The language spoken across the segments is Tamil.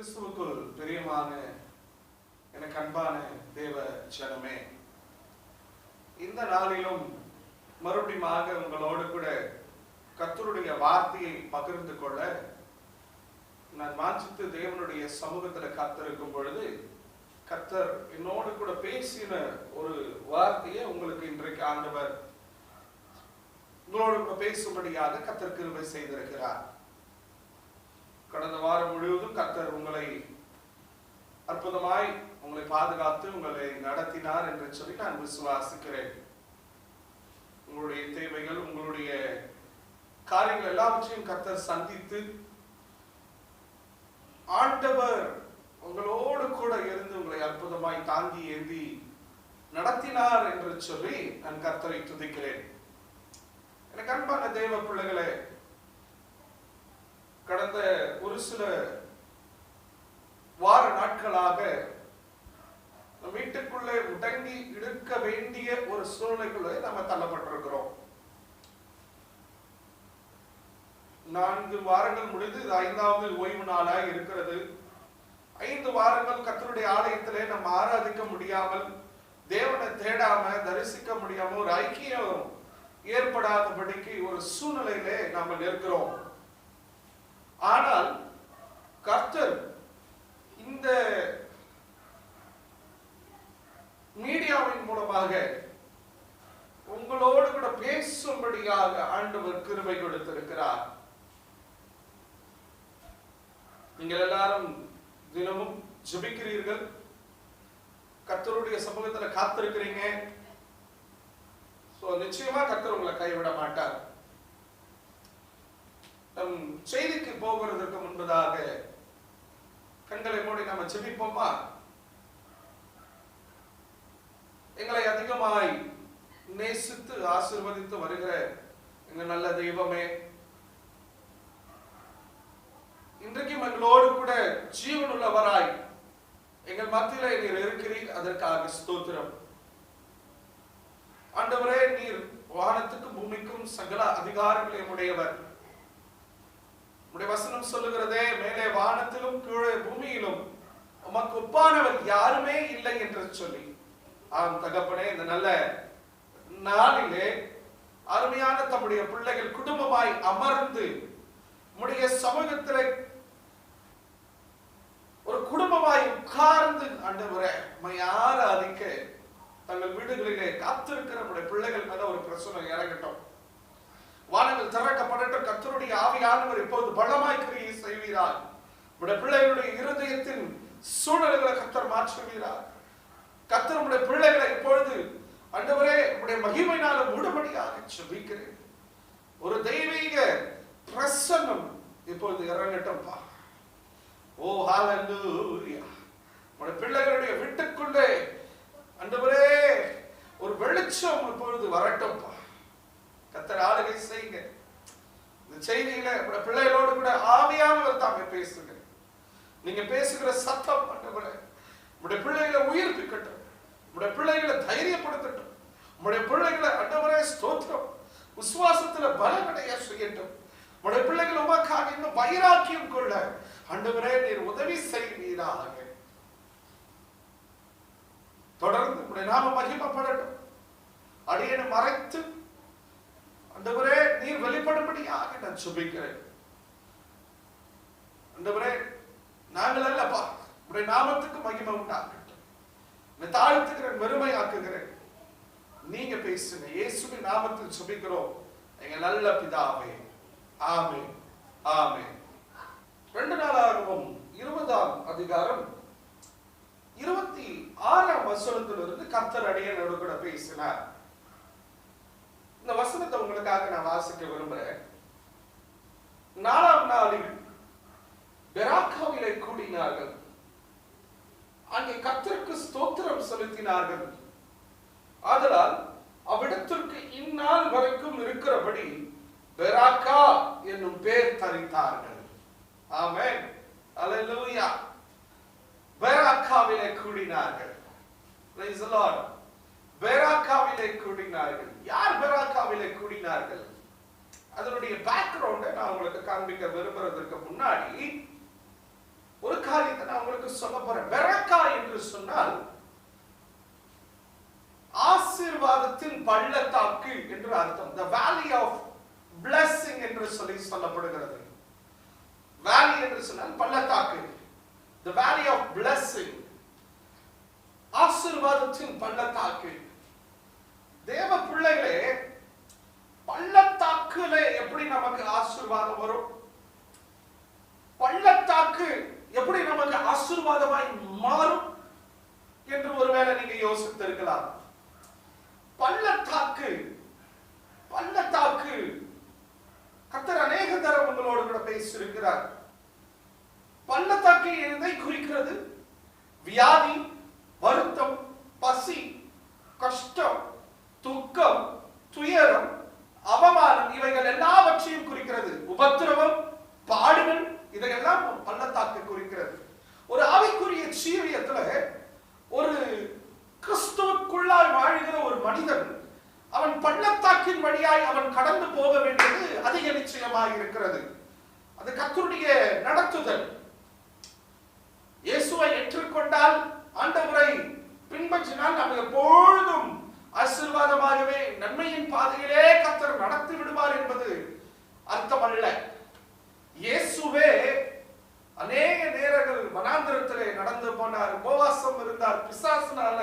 கிறிஸ்துவுக்குள் பிரியமான எனக்கு அன்பான தேவ ஜனமே, இந்த நாளிலும் மறுபடியும் உங்களோடு கூட கர்த்தருடைய வார்த்தையை பகிர்ந்து கொள்ள நான் வாஞ்சித்து தேவனுடைய சமூகத்தில் காத்திருக்கும் பொழுது கர்த்தர் என்னோடு கூட பேசின ஒரு வார்த்தையை உங்களுக்கு இன்றைக்கு ஆண்டவர் உங்களோடு கூட பேசும்படியாக கர்த்தர் கிருபை செய்திருக்கிறார். கடந்த வாரம் முழுவதும் கர்த்தர் உங்களை அற்புதமாய் உங்களை பாதுகாத்து உங்களை நடத்தினார் என்று சொல்லி நான் விசுவாசிக்கிறேன். உங்களுடைய தேவைகள், உங்களுடைய காரியங்கள் எல்லாவற்றையும் கர்த்தர் சந்தித்து ஆண்டவர் உங்களோடு கூட இருந்து உங்களை அற்புதமாய் தாங்கி ஏந்தி நடத்தினார் என்று சொல்லி நான் கர்த்தரை துதிக்கிறேன். எனக்கு அன்பான தேவ பிள்ளைகளே, கடந்த ஒரு சில வார நாட்களாக வீட்டுக்குள்ளே முடங்கி இருக்க வேண்டிய ஒரு சூழ்நிலைக்குள்ளே நம்ம தள்ளப்பட்டிருக்கிறோம். 4 வாரங்கள் முடிந்து இது 5வது ஓய்வு நாளாய் இருக்கிறது. 5 வாரங்கள் கர்த்தருடைய ஆலயத்திலே நம்ம ஆராதிக்க முடியாமல், தேவனை தேடாம, தரிசிக்க முடியாம, ஒரு ஐக்கியம் ஏற்படாதபடிக்கு ஒரு சூழ்நிலையிலே நாம நிற்கிறோம். ஆனால் கர்த்தர் இந்த மீடியாவின் மூலமாக உங்களோடு கூட பேசும்படியாக ஆண்டவர் கிருபை கொடுத்திருக்கிறார். நீங்கள் எல்லாரும் தினமும் ஜெபிக்கிறீர்கள், கர்த்தருடைய சமூகத்தில் காத்திருக்கிறீங்க. நிச்சயமா கர்த்தர் உங்களை கைவிட மாட்டார். நம் செய்திக்கு போகிறதற்கு முன்பதாக கண்களை மூடி நாம ஜெபிப்போமா? எங்களை அதிகமாய் நேசித்து ஆசீர்வதித்து வருகிற எங்க நல்ல தெய்வமே, இன்றைக்கும் எங்களோடு கூட ஜீவனுள்ளவராய் எங்கள் மத்தியில நீர் இருக்கிறீர். அதற்காக ஸ்தோத்திரம். ஆண்டவரே, நீர் வானத்துக்கும் பூமிக்கும் சகல அதிகாரங்களையும் உடையவர். உடைய வசனம் சொல்லுகிறதே, மேலே வானத்திலும் கீழே பூமியிலும் உமக்கு ஒப்பானவர் யாருமே இல்லை என்று சொல்லி. ஆம் தகப்பனே, இந்த நல்ல நாளிலே அருமையான தம்முடைய பிள்ளைகள் குடும்பமாய் அமர்ந்து உம்முடைய சமூகத்திலே ஒரு குடும்பமாய் உட்கார்ந்து ஆண்டவரே உம்மை ஆராதிக்க தங்கள் வீடுகளிலே காத்திருக்கிற நம்முடைய பிள்ளைகள் மேல ஒரு பிரச்சனை இறங்கட்டும். வானங்கள் திறக்கப்படட்டும். கர்த்தருடைய ஆவியானவர் இப்போது பலமாய் கிரியை செய்வீரார். உடைய பிள்ளைகளுடைய இருதயத்தின் சூழல்களை கர்த்தர் மாற்றுவீரார். கர்த்தர் உடைய பிள்ளைகளை இப்பொழுது ஆண்டவரே உடைய மகிமையினால மூடும்படியாக ஜெபிக்கிறேன். ஒரு தெய்வீக பிரசன்னம் இப்பொழுது இறங்கட்டும்பா. ஓ ஹalleluya. உடைய பிள்ளைகளுடைய வீட்டுக்குள்ளே ஆண்டவரே ஒரு வெளிச்சம் இப்பொழுது வரட்டும்பா. கர்த்தர் ஆளுகை செய்யுங்க. இந்த செய்தியில பிள்ளைகளோடு கூட ஆவியானவர் தாமே பேசுங்க. நீங்க பேசுகிற சத்தம் ஆண்டவரே உடைய பிள்ளைகளை உயிர்ப்பிக்கட்டும். உடைய பிள்ளைகளை தைரியப்படுத்தட்டும். உடைய பிள்ளைகளை ஆண்டவரே ஸ்தோத்திரம் விசுவாசத்துல பலமடைய செய்யட்டும். உடைய பிள்ளைகள் உமக்காக இன்னும் வைராக்கியம் கொள்ள ஆண்டவரே நீர் உதவி செய்வீராக. தொடர்ந்து உடைய நாம மகிமைப்படட்டும். அடியேனை மறைத்து ஆண்டவரே நீர் வெளிப்படும்படியாக நான் ஜெபிக்கிறேன். ஆண்டவரே, நாங்கள் அல்லப்பா, உடைய நாமத்துக்கு மகிமை உண்டாகட்டும். நான் தாழ்த்துக்கிறேன், வெறுமையாக்குகிறேன். நீங்க பேசுங்க. இயேசுவின் நாமத்தில் ஜெபிக்கிறோம் எங்க நல்ல பிதாவே. ஆமென், ஆமென். 2 நாளாகமம் 20ஆம் அதிகாரம் 26ஆம் வசனத்திலிருந்து கர்த்தர் அடியேனோடு கூட பேசினார். இந்த வசனத்தை உங்களுக்காக நான் வாசிக்க விரும்புறேன். 4ஆம் நாளில் பெராக்காவிலே கூடினார்கள். அங்கே கர்த்தருக்கு ஸ்தோத்திரம் செலுத்தினார்கள். ஆதலால் அவ்விடத்திற்கு இந்நாள் வரைக்கும் இருக்கிறபடி பெராக்கா என்னும் பெயர் தரித்தார்கள். ஆமென், அல்லேலூயா. பெராக்காவிலே கூடினார்கள். Praise the Lord. பெராக்காவிலே கூடினார்கள். யார் பெராக்காவிலே கூடினார்கள்? அதனுடைய பேக்ரவுண்டை நான் உங்களுக்கு காண்பிக்க விரும்புறதுக்கு முன்னாடி ஒரு காரியத்தை சொல்ல போறேன். பெரக்கா என்று சொன்னால் ஆசீர்வாதத்தின் பள்ளத்தாக்கு என்று அர்த்தம். the valley of blessing என்று சொல்லப்படுகிறது. valley என்று சொன்னால் பள்ளத்தாக்கு. the valley of blessing, ஆசீர்வாதத்தின் பள்ளத்தாக்கு. தேவ பிள்ளைகளே, பள்ளத்தாக்குல எப்படி நமக்கு ஆசீர்வாதம் வரும்? பள்ளத்தாக்கு எப்படி நமக்கு ஆசீர்வாதமாய் மாறும் என்று ஒருவேளை நீங்க யோசித்திருக்கலாம். பள்ளத்தாக்கு பள்ளத்தாக்கு கர்த்தர் அநேக தரம் உங்களோடு கூட பேசியிருக்கிறார். பள்ளத்தாக்கு எதை குறிக்கிறது? வியாதி, வருத்தம், பசி, கஷ்டம், துக்கம், துயரம், அவமானம், இவைகள் எல்லாவற்றையும் குறிக்கிறது. உபத்திரவம், பாடுகள், இதையெல்லாம் பள்ளத்தாக்கு குறிக்கிறது. ஒரு ஆவிக்குரிய ஜீவியத்துல ஒரு கிறிஸ்துவுக்குள்ளாய் வாழ்கிற ஒரு மனிதன் அவன் பள்ளத்தாக்கின் வழியாய் அவன் கடந்து போக வேண்டியது அதிக நிச்சயமாக இருக்கிறது. அது கர்த்தருடைய நடத்துதல். இயேசுவை ஏற்றுக்கொண்டால், ஆண்டவரை பின்பற்றினால் நாம் எப்பொழுதும் ஆசீர்வாதமாகவே நன்மையின் பாதையிலே கர்த்தர் நடத்தி விடுவார் என்பது அர்த்தமல்ல. இயேசுவே அநேக நேரங்கள் வனாந்திரத்திலே நடந்து போனார், உபவாசம் இருந்தார், பிசாசினால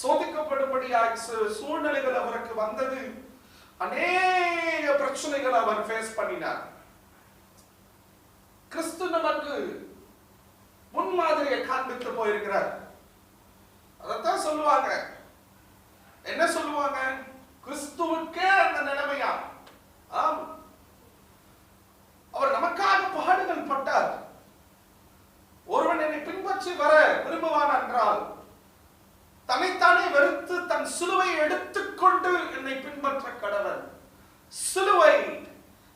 சோதிக்கப்படும்படியாக சூழ்நிலைகள் அவருக்கு வந்தது, அநேக பிரச்சனைகள் அவர் ஃபேஸ் பண்ணினார். கிறிஸ்து நமக்கு முன்மாதிரியை காண்பித்து போயிருக்கிறார். அதைத்தான் சொல்லுவாங்க. என்ன சொல்லுவாங்க? கிறிஸ்துவுக்கே அந்த நிலைமையா? ஆம், அவர் நமக்காக பாடுகள் பட்டார். ஒருவன் என்னை பின்பற்றி வர விரும்புவான் என்றால் தன்னைத்தானே வெறுத்து தன் சிலுவை எடுத்துக்கொண்டு என்னை பின்பற்ற கடவன். சிலுவை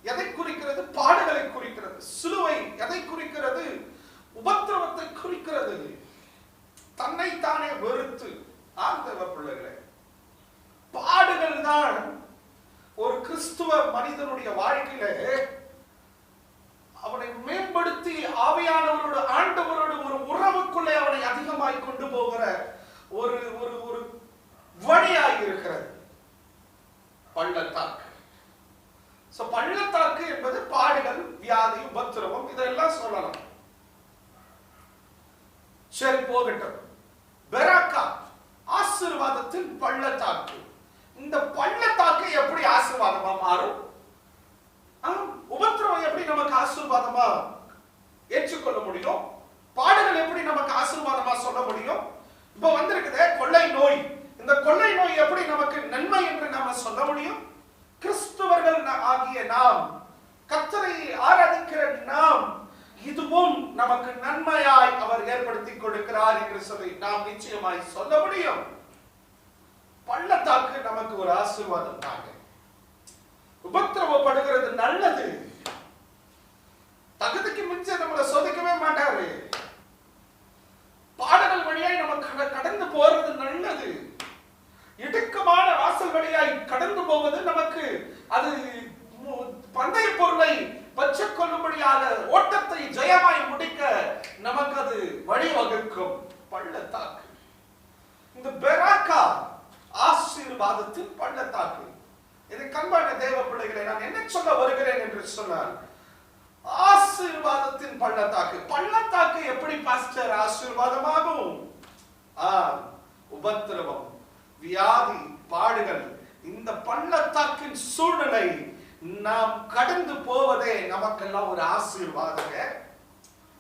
எதை குறிக்கிறது? பாடுகளை குறிக்கிறது. சிலுவை எதை குறிக்கிறது? உபத்திரவத்தை குறிக்கிறது. தன்னைத்தானே வெறுத்து. ஆண்டவ பிள்ளைகளே, பாடுகள் தான் ஒரு கிறிஸ்துவ மனிதனுடைய வாழ்க்கையில அவனை மேம்படுத்தி ஆவியானவரோடு, ஆண்டவரோடு ஒரு உறவுக்குள்ளே அவனை அதிகமாய் கொண்டு போகிற ஒரு ஒரு ஒரு வழியாய் இருக்கிறது பள்ளத்தாக்கு. பள்ளத்தாக்கு என்பது பாடுகள், வியாதி, உபத்திரவம், இதெல்லாம் சொல்லலாம். சரி, போகட்டும். பெரக்கா, ஆசீர்வாதத்தின் பள்ளத்தாக்கு. இந்த பள்ளத்தாக்கு எப்படி ஆசீர்வாதமா மாறும்? உபத்திரவம் எப்படி நமக்கு ஆசீர்வாதமா ஏற்றுக்கொள்ள முடியும்? பாடுகள் எப்படி நமக்கு ஆசீர்வாதமா சொல்ல முடியும்? இப்ப வந்திருக்குதே கொள்ளை நோய், இந்த கொள்ளை நோய் எப்படி நமக்கு நன்மை என்று நாம சொல்ல முடியும்? கிறிஸ்துவர்கள் ஆகிய நாம், கர்த்தரை ஆராதிக்கிற நாம், இதுவும் நமக்கு நன்மையாய் அவர் ஏற்படுத்தி கொடுக்கிறார் என்று சொல்லி நாம் நிச்சயமாய் சொல்ல முடியும். பள்ளத்தாக்கு நமக்கு ஒரு ஆசீர்வாதம் தாங்க. உபத்திரவப்படுகிறது நல்லது. தகுதிக்கு மிஞ்ச நம்மளை சோதிக்கவே மாட்டாரு. பாடல்கள் வழியாய் நமக்கு கடந்து போறது நல்லது. இடுக்கமான வாசல் வழியாய் கடந்து போவது நமக்கு அது பந்தய பொருளை பச்சை கொள்ளும்படியாக ஓட்டத்தை ஜெயமாய் முடிக்க நமக்கு அது வழிவகுக்கும். பள்ளத்தாக்கு. இந்த பெரக்கா ஆசீர்வாதத்தின் பள்ளத்தாக்கு. இதை கண்பான தேவ பிள்ளைகளை, நான் என்ன சொல்ல வருகிறேன் என்று சொன்னால், ஆசீர்வாதத்தின் பள்ளத்தாக்கு. பள்ளத்தாக்கு எப்படி பாஸ்டர் ஆசீர்வாதமாகும்? உபத்திரவம், வியாதி, பாடுகள், இந்த பள்ளத்தாக்கின் சூழ்நிலை நாம் கடந்து போவதே நமக்கெல்லாம் ஒரு ஆசீர்வாதங்க.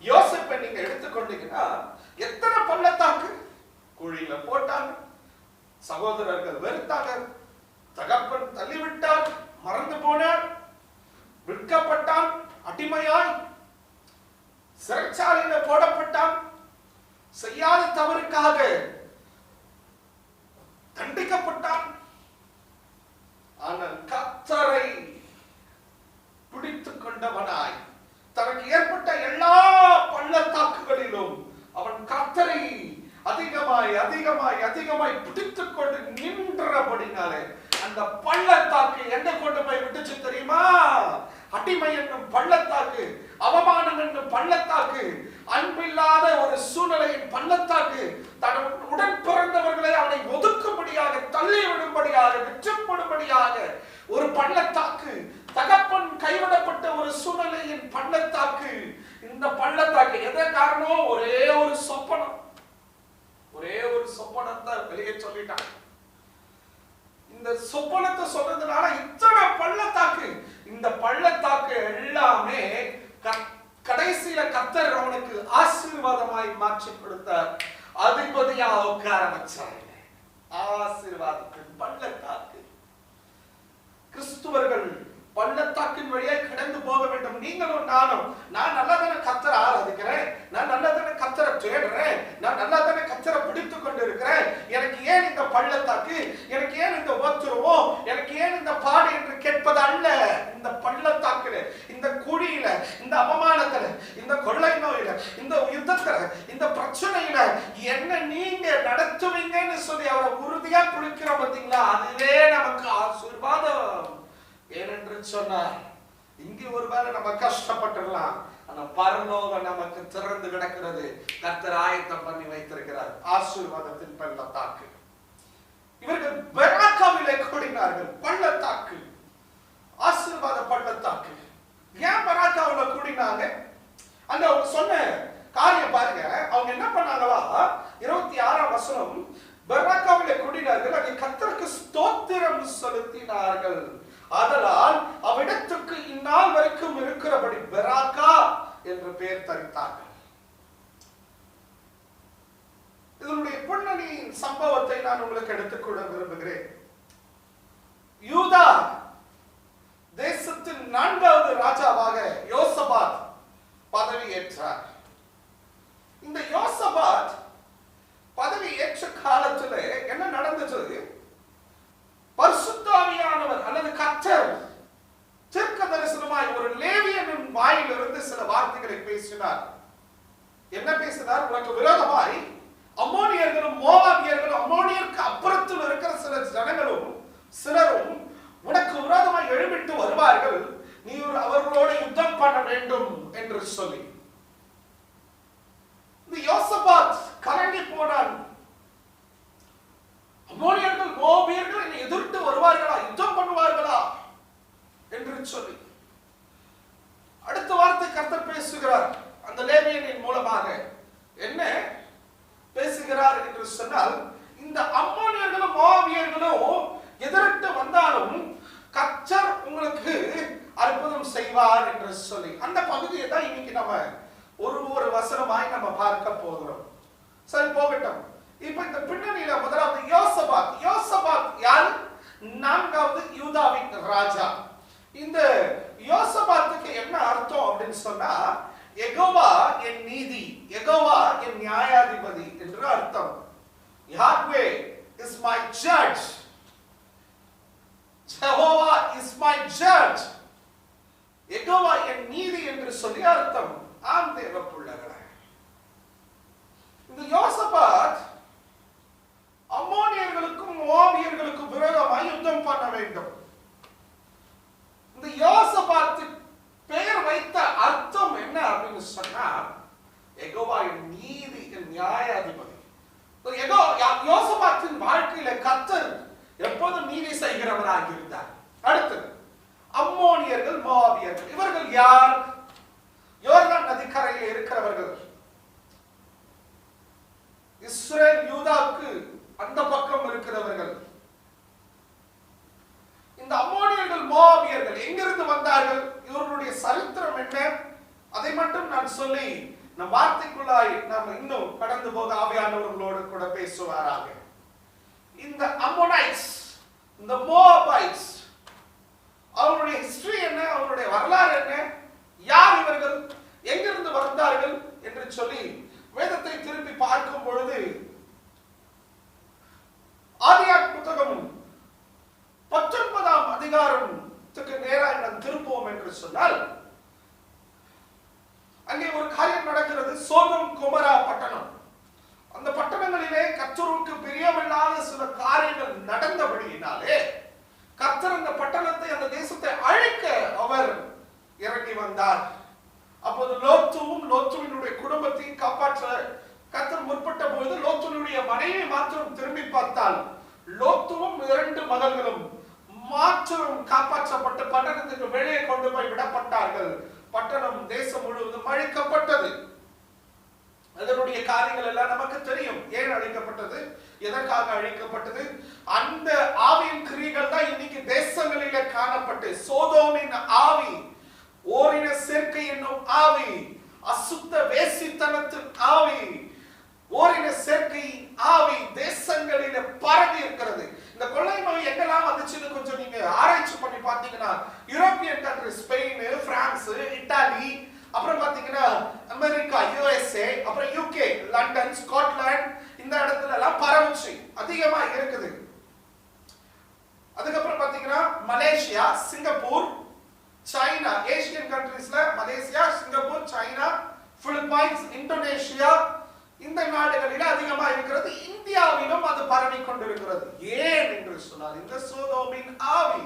யோசேப்பை நீங்க எடுத்துக்கொண்டீங்கன்னா எத்தனை பள்ளத்தாக்கு? குழியில போட்டாங்க, சகோதரர்கள் வெறுத்தாங்க, தகப்பன் தள்ளிவிட்டார், மறந்து போனார், விற்கப்பட்டான், அடிமையாய் சிறைச்சாலையில போடப்பட்டான், செய்யாத தவறுக்காக தண்டிக்கப்பட்டான். ஆனால் கர்த்தரை பிடித்துக் கொண்டவனாய் தனக்கு ஏற்பட்ட எல்லா பள்ளத்தாக்குகளிலும் அவன் கர்த்தரை அதிகமாய் அதிகமாய் அதிகமாய் பிடித்துக் கொண்டு நின்றபடினாலே அந்த பள்ளத்தாக்கு எங்க கொண்டு போய் விட்டுச்சு தெரியுமா? அடிமை என்னும் பள்ளத்தாக்கு அவமானம் என்னும் பள்ளத்தாக்கு, அன்பில்லாத ஒரு சூழ்நிலையின் பள்ளத்தாக்கு, தன் உடன் பிறந்தவர்களை அவனை ஒதுக்கும்படியாக, தள்ளிவிடும்படியாக, வெற்றப்படும்படியாக ஒரு பள்ளத்தாக்கு, தகப்பன் கைவிடப்பட்ட ஒரு சூழ்நிலையின் பள்ளத்தாக்கு. இந்த பள்ளத்தாக்கு எதை காரணம்? ஒரே ஒரு சொப்பனம், ஒரே ஒரு சொப்பனத்தை வெளியே சொல்லிட்டான். இந்த சொப்பனத்தை சொல்றதுனால இத்தனை பள்ளத்தாக்கு. இந்த பள்ளத்தாக்கு எல்லாமே கடைசியில கர்த்தர் அவனுக்கு ஆசீர்வாதமாய் மாற்றி கொடுத்தார். அதிபதியா உட்கார வச்சாங்க. ஆசீர்வாதத்தின் பள்ளத்தாக்கு. கிறிஸ்துவர்கள் பள்ளத்தாக்கின் வழியே கடந்து போக வேண்டும். நீங்களும் நானும். நான் நல்லதான கர்த்தரை ஆராதிக்கிறேன், நான் நல்லதான கர்த்தரை தேடுறேன், நான் நல்லதான கர்த்தரை பிடித்துக் கொண்டு இருக்கிறேன். எனக்கு ஏன் இந்த பள்ளத்தாக்கு, எனக்கு ஏன் இந்த உபத்திரவம், எனக்கு ஏன் இந்த பாடு என்று கேட்பது அல்ல. இந்த பள்ளத்தாக்குல, இந்த குழியில, இந்த அவமானத்துல, இந்த கொள்ளை நோயில, இந்த யுத்தத்துல, இந்த பிரச்சனையில என்ன நீங்க நடத்துவீங்கன்னு சொல்லி அவரை உறுதியா குளிக்கிற பார்த்தீங்களா, அதுவே நமக்கு ஆசீர்வாதம். ஏனென்று சொன்னார், இங்கே ஒருவேளை நம்ம கஷ்டப்பட்டுடலாம், ஆனா பரலோகம் நமக்கு திறந்து கிடக்கிறது. கர்த்தர் ஆயத்தம் பண்ணி வைத்திருக்கிறார் ஆசீர்வாதத்தின் பள்ளத்தாக்கு. இவர்கள் பெராக்காவிலே கூடினார்கள். பள்ளத்தாக்கு, ஆசீர்வாத பள்ளத்தாக்கு. ஏன் பெராக்காவில கூடினாங்க? அங்க அவங்க சொன்ன காரியம் பாருங்க. அவங்க என்ன பண்ணாங்களா, 26ஆம் வசனம், பெராக்காவிலே கூடினார்கள், அங்கே கர்த்தருக்கு ஸ்தோத்திரம் செலுத்தினார்கள். ஆதலால் அவ்விடத்துக்கு இந்நாள் வரைக்கும் இருக்கிறபடி பெராக்கா என்று பெயர் தரித்தார்கள். இதனுடைய பின்னணியின் சம்பவத்தை நான் உங்களுக்கு எடுத்துக்கொள்ள விரும்புகிறேன். யூதா தேசத்தின் 4வது ராஜாவாக யோசபாத் பதவி ஏற்றார். இந்த யோசபாத் பதவி ஏற்ற காலத்தில் என்ன நடந்தது? பரிசுத்த ஆவியானவர் அல்லது கர்த்தர் தீர்க்க தரிசனமாய் ஒரு லேவியனின் வாயிலிருந்து சில வார்த்தைகளை பேசினார். என்ன பேசினார்? உனக்கு விரோதமாய் அம்மோனியர்களும் மோவாபியர்களும், அம்மோனியருக்கு அப்புறத்தில் இருக்கிற சில ஜனங்களும் சிலரும் உனக்கு விரோதமாய் எழும்பிட்டு வருவார்கள், நீ அவர்களோட யுத்தம் பண்ண வேண்டும் என்று சொல்லி. இந்த யோசபாத் கலங்கி போனான். அம்மோனியர்கள் மோவாபியர்கள் என்னை எதிர்த்து வருவார்களா, யுத்தம் பண்ணுவார்களா என்று சொல்லி. அடுத்த வார்த்தை கர்த்தர் பேசுகிறார் அந்த லேவியனின் மூலமாக. என்ன பேசுகிறார் என்று சொன்னால், இந்த அம்மோனியர்களும் மோவாபியர்களும் எதிர்த்து வந்தாலும் கர்த்தர் உங்களுக்கு அற்புதம் செய்வார் என்று சொல்லி. அந்த பகுதியை தான் இன்னைக்கு நம்ம ஒரு வசனமாய் நம்ம பார்க்க போகிறோம். சரி, போகட்டும். இப்ப இந்த பின்னணியில முதலாவது யோசபாத். யோசபாத் யார்? 4வது யூதாவின் ராஜா. இந்த யோசபாத்துக்கு என்ன அர்த்தம் அப்படின்னு சொன்னா, யெகோவா என் நீதி, யெகோவா என் நியாயாதிபதி என்று அர்த்தம். Yahweh is my judge, Jehovah is my judge. Jehovah என் நீதி என்று சொல்லி அர்த்தம். ஆம் தேவ பிள்ளைகளே, இந்த யோசபாத் அம்மோனியர்களுக்கும் மோவாபியர்களுக்கும் விரோதமாய் யுத்தம் பண்ண வேண்டும். இந்த யோசபாத்து பெயர் வைத்த அர்த்தம் என்ன அப்படின்னு சொன்னா, யெகோவா நீதி நியாயாதிபதி. யோசபாத்தின் வாழ்க்கையில கர்த்தர் எப்போதும் நீதி செய்கிறவராக இருந்தார். அடுத்தது அம்மோனியர்கள், மோவாபியர்கள். இவர்கள் யார்? யோர்தான் நதிக்கரையில் இருக்கிறவர்கள். இஸ்ரேல் யூதாவுக்கு அந்த பக்கம் இருக்கிறவர்கள். இந்த அம்மோனியர்கள், மோவாபியர்கள் எங்கிருந்து வந்தார்கள்? இவர்களுடைய சரித்திரம் என்ன? அதை மட்டும் நான் சொல்லி நம் வார்த்தைக்குள்ளாய் நாம் இன்னும் கடந்து போக ஆவியானவர்களோடு கூட பேசுவாராக. இந்த அம்மோனைட்ஸ், இந்த மோவாபைட்ஸ், அவருடைய ஹிஸ்டரி என்ன, அவருடைய வரலாறு என்ன, யார் இவர்கள், எங்கிருந்து வந்தார்கள் என்று சொல்லி வேதத்தை திருப்பி பார்க்கும் பொழுது, ஆதியாகம புத்தகம் 19ஆம் அதிகாரத்துக்கு நேராக நாம் திரும்புவோம் என்று சொன்னால், அங்கே ஒரு காரியம் நடக்கிறது. சோதோம் கொமோரா பட்டணம். அந்த பட்டணங்களிலே கர்த்தருக்கு பிரியமில்லாத சில காரியங்கள் நடந்தபடியினாலே கர்த்தர் அந்த பட்டணத்தை, அந்த தேசத்தை அழிக்க அவர் இறங்கி வந்தார். அப்போது லோத்துவும் லோத்துவினுடைய குடும்பத்தையும் காப்பாற்ற கர்த்தர் முற்பட்ட போது லோத்துவினுடைய மனைவி மாத்திரம் திரும்பி பார்த்தால் லோத்துவும் 2 மகள்களும் மாத்திரம் காப்பாற்றப்பட்டு பட்டணத்துக்கு வெளியே கொண்டு போய் விடப்பட்டார்கள். பட்டணம் தேசம் முழுவதும் அழிக்கப்பட்டது. அதனுடைய காரியங்கள் எல்லாம் நமக்கு தெரியும். ஏன் அழிக்கப்பட்டது, எதற்காக அழிக்கப்பட்டது? அந்த ஆவியின் கிரியைகள் தான் இன்னைக்கு தேசங்களிலே காணப்பட்டு, சோதோமின் ஆவி, ஓரின சேர்க்கை என்னும் ஆவி, அசுத்த வேசித்தனத்தின் ஆவி, ஓரின சேர்க்கை ஆவி தேசங்களிலே பரவி இருக்கிறது. இந்த கொள்ளை நோய் எங்கெல்லாம் வந்துச்சுன்னு கொஞ்சம் நீங்க ஆராய்ச்சி பண்ணி பார்த்தீங்கன்னா, European country, Spain, France, Italy, அப்புறம் பாத்தீங்கன்னா அமெரிக்கா, யுஎஸ்ஏ, அப்புறம் யூகே, லண்டன், ஸ்காட்லாந்து, இந்த இடத்துல எல்லாம் பரவுச்சு, அதிகமா இருக்குது. அதுக்கப்புறம் பாத்தீங்கன்னா மலேசியா, சிங்கப்பூர், சைனா, ஏசியன் கண்ட்ரீஸ்ல Malaysia, Singapore, China, Philippines, Indonesia, இந்த நாடுகளில் அதிகமா இருக்கிறது. இந்தியாவிலும் அது பரவி கொண்டிருக்கிறது. ஏன் என்று சொன்னால் இந்த சோதோமின் ஆவி,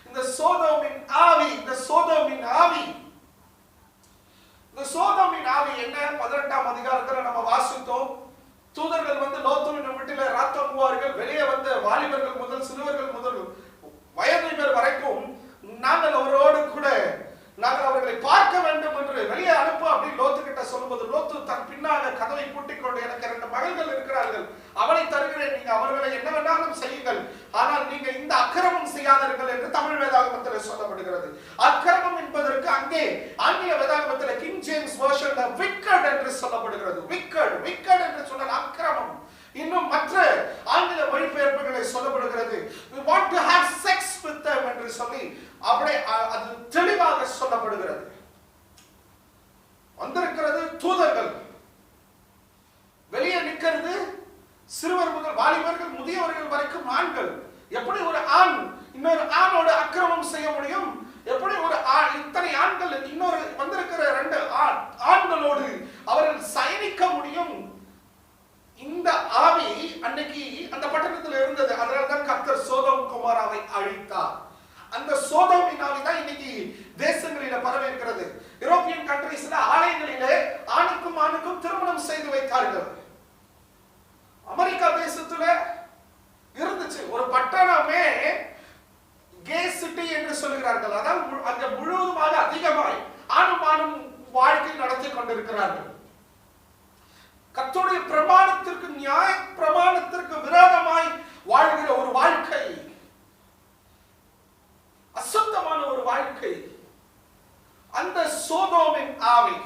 இந்த சோதோமின் ஆவி, இந்த சோதோமின் ஆவி, இந்த சோதோமின் ஆவி என்ன? 18ஆம் அதிகாரத்துல நம்ம வாசித்தோம். தூதர்கள் வந்து லோத்துவின் வீட்டில ராத்தங்குவார்கள். வெளியே வந்த வாலிபர்கள் முதல் சிறுவர்கள் முதல் வயதினர் வரைக்கும் நாங்கள் அவரோடு கூட நாங்கள் அவர்களை பார்க்க வேண்டும் என்று வெளியே அனுப்ப அப்படின்னு லோத்து கிட்ட சொல்லும்போது, லோத்து தன் பின்னாக கதவை பூட்டிக் கொண்டு, எனக்கு 2 மகள்கள் இருக்கிறார்கள், அவளை தருகிறேன், நீங்க அவர்களை என்ன வேணாலும் செய்யுங்கள், ஆனால் நீங்க இந்த அக்கிரமம் செய்யாதீர்கள் என்று தமிழ் வேதாகமத்தில் சொல்லப்படுகிறது. அக்கிரமம் என்பதற்கு அங்கே ஆங்கில வேதாகமத்தில் கிங் ஜேம்ஸ் வெர்ஷன்ல விக்கட் என்று சொல்லப்படுகிறது. விக்கட், விக்கட் என்று சொன்னால் அக்கிரமம். இன்னும் மற்ற ஆங்கில மொழிபெயர்ப்புகளை சொல்லப்படுகிறது we want to have sex with them என்று சொல்லி அப்படியே அது தெளிவாக சொல்லப்படுகிறது. வந்திருக்கிறது தூதர்கள், வெளியே நிற்கிறது சிறுவர் முதல் வாலிபர்கள் முதியவர்கள் வரைக்கும் ஆண்கள். எப்படி ஒரு ஆண் இன்னொரு ஆணோடு அக்கிரமம் செய்ய முடியும்? எப்படி ஒரு இத்தனை ஆண்கள் இன்னொரு வந்திருக்கிற 2 ஆண்களோடு அவர்கள் சயனிக்க முடியும்? இந்த ஆவி அன்னைக்கு அந்த பட்டணத்தில் இருந்தது. அதனால்தான் கர்த்தர் சோதோம் குமாராவை அழித்தார். அந்த சோதோமின் ஆவி தான் இன்னைக்கு தேசங்களில பரவி இருக்கிறது. யூரோப்பியன் கண்ட்ரீஸ்ல ஆலயங்களிலே ஆணுக்கும் ஆணுக்கும் திருமணம் செய்து வைத்தார்கள். அமெரிக்கா தேசத்துல இருந்துச்சு ஒரு பட்டணமே கே சிட்டி என்று சொல்கிறார்கள். அதாவது அங்க முழுவதுமாக அதிகமாய் ஆணும் ஆணும் வாழ்க்கை நடத்தி கொண்டிருக்கிறார்கள். கர்த்தருடைய பிரமாணத்திற்கு, நியாய பிரமாணத்திற்கு விரோதமாய் வாழ்கிற ஒரு வாழ்க்கை, அசுத்தமான ஒரு வாழ்க்கை. அந்த சோதோமின் ஆவி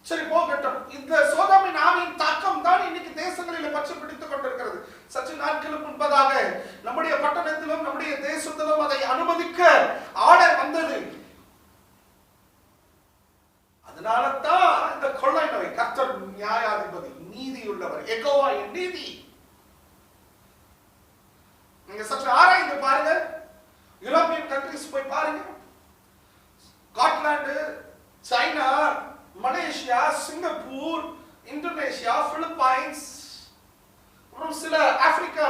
சரி போகட்டும். இந்த சோதோமின் ஆவியின் தாக்கம் தான் இன்னைக்கு தேசங்களில் பற்றி பிடித்துக் கொண்டிருக்கிறது. சற்று நாட்களுக்கு முன்பதாக நம்முடைய பட்டணத்திலும் நம்முடைய தேசத்திலும் அதை அனுமதிக்க ஆர்டர் வந்தது. அதனால தான் இந்த கொள்ளை நோய். கர்த்தர் நியாயாதிபதி, நீதியுள்ளவர், யெகோவா என் நீதி. நீங்க சற்று ஆராய்ந்து பாருங்க. யூரோப்பியன் கண்ட்ரீஸ் போய் பாருங்க. Scotland, China, Malaysia, Singapore, Indonesia, Philippines, அப்புறம் சில ஆப்பிரிக்கா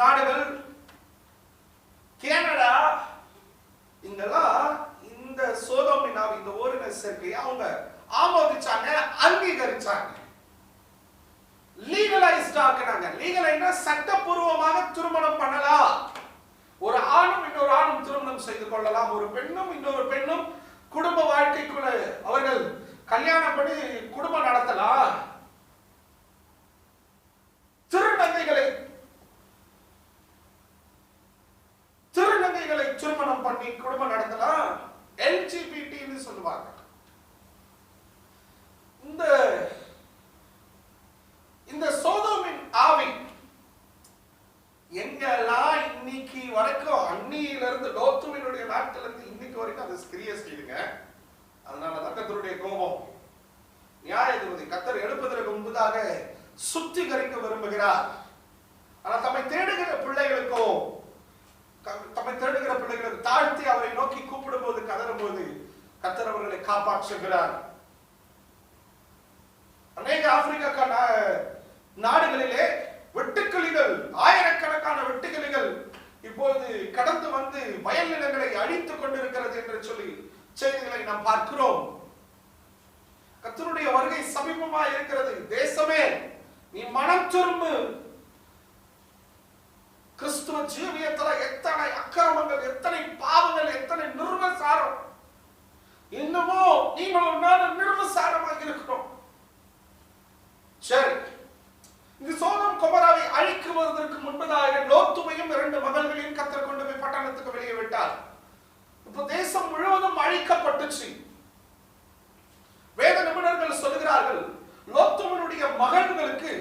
நாடுகள், கனடா, இங்கெல்லாம் இந்த சோதோமின் ஆவி, இந்த ஓரின சேர்க்கையை அவங்க ஆமோதிச்சாங்க, அங்கீகரிச்சாங்க, லீகலைஸ்ட் ஆக்குனாங்க. லீகலைனா சட்டப்பூர்வமாக திருமணம் பண்ணலாம். ஒரு ஆணும் இன்னொரு ஆணும் திருமணம் செய்து கொள்ளலாம். ஒரு பெண்ணும் இன்னொரு பெண்ணும் குடும்ப வாழ்க்கைக்குள்ள அவர்கள் கல்யாணம் பண்ணி குடும்பம் நடத்தலாம். திருநங்கைகளை திருமணம் பண்ணி குடும்பம் நடத்தலாம். எல்ஜிபிடின்னு சொல்லுவாங்க. இந்த சோதோமின் ஆவி எங்கெல்லாம் இன்னைக்கு வரைக்கும், அன்னியிலிருந்து லோத்துவினுடைய நாட்டிலிருந்து இன்னைக்கு வரைக்கும் அது கிரியை செய்யுங்க. அதனாலதான் கர்த்தருடைய கோபம். நியாயாதிபதி கர்த்தர் எழுப்பதற்கு முன்பதாக சுத்திகரிக்க விரும்புகிறார். ஆனால் தம்மை தேடுகிற பிள்ளைகளுக்கு தாழ்த்தி அவரை நோக்கி கூப்பிடும் போது, கதறும் போது கர்த்தர் அவர்களை காப்பாற்றுகிறார். அநேக ஆப்பிரிக்கா நாடுகளிலே வெட்டுக்கிளிகள், ஆயிரக்கணக்கான வெட்டுக்கிளிகள் இப்போது கடந்து வந்து வயல் நிலங்களை அழித்துக் கொண்டிருக்கிறது என்று சொல்லி செய்திகளை நாம் பார்க்கிறோம். கர்த்தருடைய வருகை சமீபமா இருக்கிறது. தேசமே நீ மனம் திரும்பு. கிறிஸ்துவ ஜீவியத்துல எத்தனை அக்கிரமங்கள், எத்தனை பாவங்கள், எத்தனை நிர்வசாரம். இன்னமோ நீங்களும் நானும் நிர்வசாரமாக இருக்கிறோம். சரி, இந்த சோதம் கொமராவை அழிக்குவதற்கு முன்பதாக லோத்துவையும் 2 மகள்களையும் கர்த்தர் கொண்டு போய் பட்டணத்துக்கு வெளியே விட்டார். இப்ப தேசம் முழுவதும் அழிக்கப்பட்டுச்சு. வேத நிபுணர்கள் சொல்லுகிறார்கள், லோத்துவனுடைய மகன்களுக்கு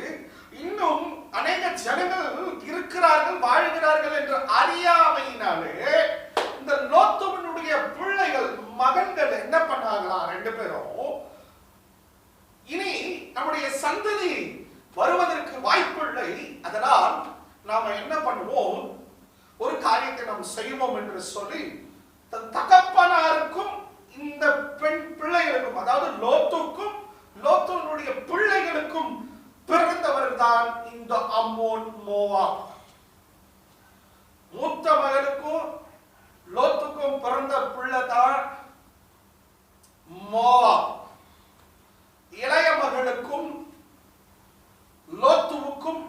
இன்னும் அநேக ஜனங்கள் இருக்கிறார்கள், வாழ்கிறார்கள் என்று அறியாமையினாலே இந்த லோத்துவனுடைய பிள்ளைகள், மகன்கள் என்ன பண்ணாங்களா 2 பேரும், இனி நம்முடைய சந்ததி வருவதற்கு வாய்ப்பில்லை, அதனால் நாம என்ன பண்ணுவோம், ஒரு காரியத்தை நாம் செய்வோம் என்று சொல்லி தன் தகப்பனாருக்கும் இந்த பெண் பிள்ளைகளுக்கும், அதாவது லோத்துக்கும் லோத்துனுடைய பிள்ளைகளுக்கும் பிறந்தவர் தான் இந்த அம்மோன் மோவாப். மூத்த மகனுக்கும் லோத்துக்கும் பிறந்த பிள்ளை தான் மோவாப். இளைய மகனுக்கும் லோத்துவுக்கும்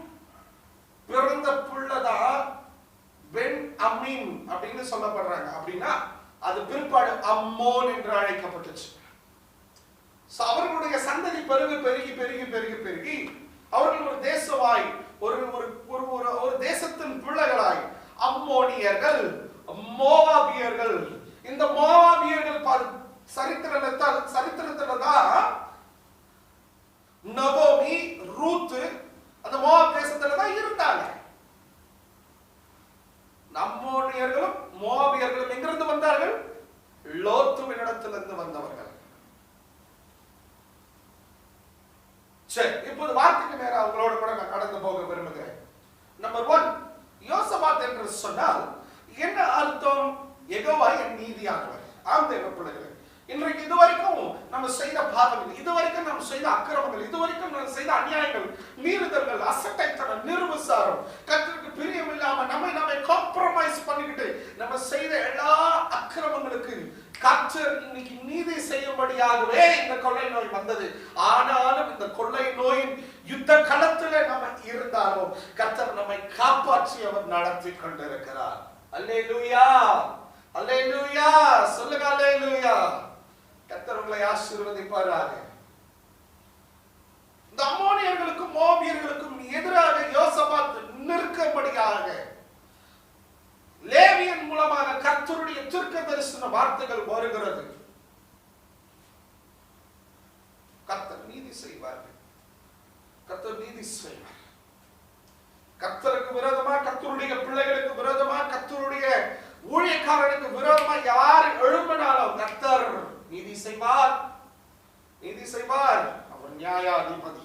பிறந்த பிள்ளைதான் பென் அம்மீன் அப்படின்னு சொல்லப்படுறாங்க. அப்படின்னா அது பிற்பாடு அம்மோன் என்று அழைக்கப்பட்டுச்சு. அவர்களுடைய சந்ததி பெருகி பெருகி பெருகி பெருகி பெருகி அவர்கள் ஒரு தேசவாய், ஒரு தேசத்தின் பிள்ளைகளாய் அம்மோனியர்கள், மோவாபியர்கள். இந்த மோவாபியர்கள் சரித்திரத்துல தான் நகோமி, ரூத் அந்த மோவாப் தேசத்துல தான் இருந்தாங்க. அம்மோனியர்களும் மோவாபியர்களும் எங்கிருந்து வந்தார்கள்? லோத்துவினிடத்திலிருந்து வந்தவர்கள். சரி, இப்போது வார்த்தைக்கு நேரம் அவங்களோட கூட நான் கடந்து போக விரும்புகிறேன். நம்பர் 1, யோசபாத் என்று சொன்னால் என்ன அர்த்தம்? யெகோவா என் நீதியானவர். ஆம் தேவ பிள்ளைகளே, இன்றைக்கு இதுவரைக்கும் நம்ம செய்த பாவங்கள், இதுவரைக்கும் நம்ம செய்த அக்கிரமங்கள், இதுவரைக்கும் நம்ம செய்த அநியாயங்கள், மீறுதல்கள், அசட்டைத்தனம், நிர்விசாரம், கர்த்தருக்கு பிரியம் இல்லாம நம்மை காம்ப்ரமைஸ் பண்ணிக்கிட்டு நம்ம செய்த எல்லா அக்கிரமங்களுக்கு கர்த்தர் இன்னைக்கு நீதி செய்யும்படியாகவே இந்த கொள்ளை நோய் வந்தது. ஆனாலும் இந்த கொள்ளை நோயின் யுத்த களத்துல நம்ம இருந்தாலும் கர்த்தர் நம்மை காப்பாற்றி அவர் நடத்தி கொண்டிருக்கிறார். அல்லேலூயா, அல்லேலூயா, சொல்லுங்க அல்லேலூயா. கர்த்தர் உங்களை ஆசீர்வதிப்பாராக. இந்த அம்மோனியர்களுக்கும் மோவாபியர்களுக்கும் எதிராக யோசபாத் நிற்கும்படியாக லேவியன் மூலமாக கர்த்தருடைய தீர்க்கதரிசன வார்த்தைகள் வருகிறது. கர்த்தர் நீதி செய்வார், கர்த்தர் நீதி செய்வார். கர்த்தருக்கு விரோதமா, கர்த்தருடைய பிள்ளைகளுக்கு விரோதமா, கர்த்தருடைய ஊழியக்காரனுக்கு விரோதமா யார் எழும்பினாலும் கர்த்தர் நீதி செய்வார், நீதி செய்வார். அவர் நியாயாதிபதி.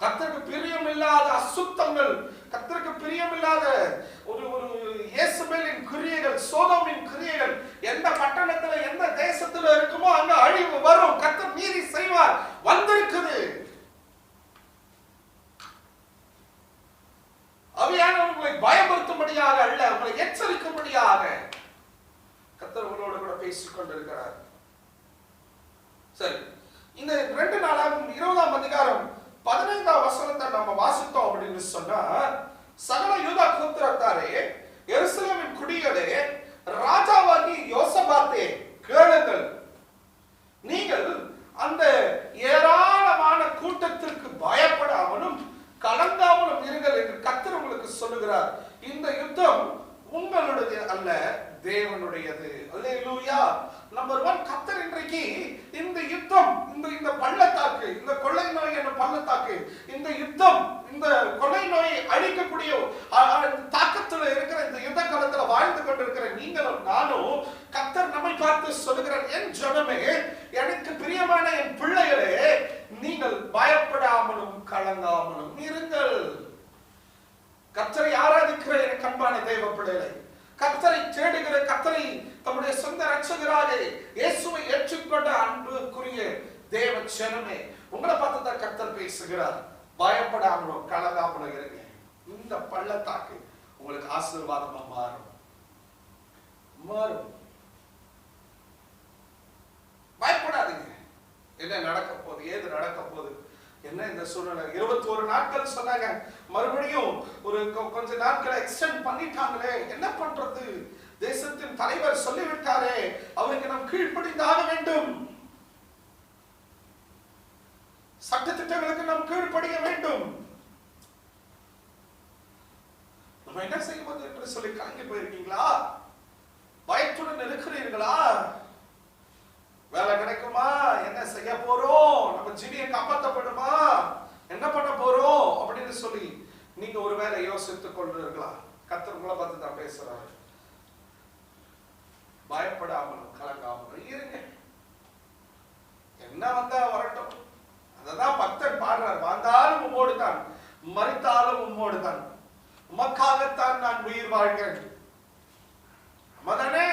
கர்த்தருக்கு பிரியம் இல்லாத அசுத்தங்கள், கர்த்தருக்கு பிரியம் இல்லாத ஒரு இயேசுபேலின் கிரியைகள், சோதோமின் கிரியைகள் எந்த பட்டணத்துல எந்த தேசத்துல இருக்குமோ அங்க அழிவு வரும். கர்த்தர் நீதி செய்வார். வந்திருக்குது. அவையானவர்களை பயமுறுத்தும்படியாக அல்ல, உங்களை எச்சரிக்கும்படியாக கர்த்தர் உங்களோடு கூட பேசிக் கொண்டிருக்கிறார். சரி, இந்த 2 நாளாகும் 20ஆம் அதிகாரம் 15ஆம் வசனத்தை நம்ம வாசித்தோம் அப்படின்னு சொன்னா, சகல யூதா கோத்திரத்தாரே, எருசலேமின் குடிகளே, ராஜாவாகி யோசபாத்தே கேளுங்கள், நீங்கள் அந்த ஏராளமான கூட்டத்திற்கு பயப்படாமலும் கலங்காமலும் இருங்கள் என்று கர்த்தர் உங்களுக்கு சொல்லுகிறார். இந்த யுத்தம் உங்களுடைய அல்ல, தேவனுடையது. அல்லேலூயா. நம்பர் 1, கர்த்தர் இன்றைக்கு இந்த யுத்தம், இந்த பள்ளத்தாக்கு, இந்த கொள்ளை நோய் என்ற பள்ளத்தாக்கு, இந்த யுத்தம், இந்த கொள்ளை நோயை அழிக்கக்கூடிய தாக்கத்தில் இருக்கிற இந்த யுத்த காலத்தில் வாழ்ந்து கொண்டிருக்கிற நீங்களும் நானும் கர்த்தர் நம்மை பார்த்து சொல்லுகிறார், என் ஜனமே, எனக்கு பிரியமான என் பிள்ளைகளே, நீங்கள் பயப்படாமலும் கலங்காமலும் இருங்கள். கர்த்தரை ஆராதிக்கிற என் அன்பான தேவ பிள்ளைகளே, கர்த்தரை தேடுகிற, கர்த்தரை தம்முடைய சொந்த ரட்சகராக இயேசுவை ஏற்றுக்கொண்ட அன்புக்குரிய தேவ ஜனமே, உங்களை பார்த்து தான் கர்த்தர் பேசுகிறார். பயப்படாமலும் கலங்காமலும் இருங்க. இந்த பள்ளத்தாக்கு உங்களுக்கு ஆசீர்வாதமா மாறும். பயப்படாதீங்க. என்ன நடக்க போகுது, ஏது நடக்க போகுது, என்ன இந்த சூழ்நிலை. 21 நாட்கள் சொன்னாங்க, மறுபடியும் ஒரு கொஞ்ச நாட்களை எக்ஸ்டெண்ட் பண்ணிட்டாங்களே, என்ன பண்றது? தேசத்தின் தலைவர் சொல்லிவிட்டாரே, அவருக்கு நாம் கீழ்ப்படிந்தாக வேண்டும், சட்டத்திட்டங்களுக்கு நாம் கீழ்ப்படிய வேண்டும். நம்ம என்ன செய்வது என்று சொல்லி கலங்கி போயிருக்கீங்களா? பயத்துடன் இருக்கிறீர்களா? வேலை கிடைக்குமா, என்ன செய்ய போறோம், நம்ம ஜீவியை காப்பாற்றப்படுமா, என்ன பண்ண போறோம் அப்படின்னு சொல்லி நீங்க ஒரு வேலை யோசித்துக் கொண்டிருக்கலாம். கர்த்தர் உங்களை பார்த்து தான் பேசுறாரு. பயப்படாமலும் கலங்காமலும் இருங்க. என்ன வந்தா வரட்டும். அததான் பக்தன் பாடுறார், வந்தாலும் உம்மோடுதான், மரித்தாலும் உம்மோடுதான், உமக்காகத்தான் நான் உயிர் வாழ்கிறேன். நம்மதானே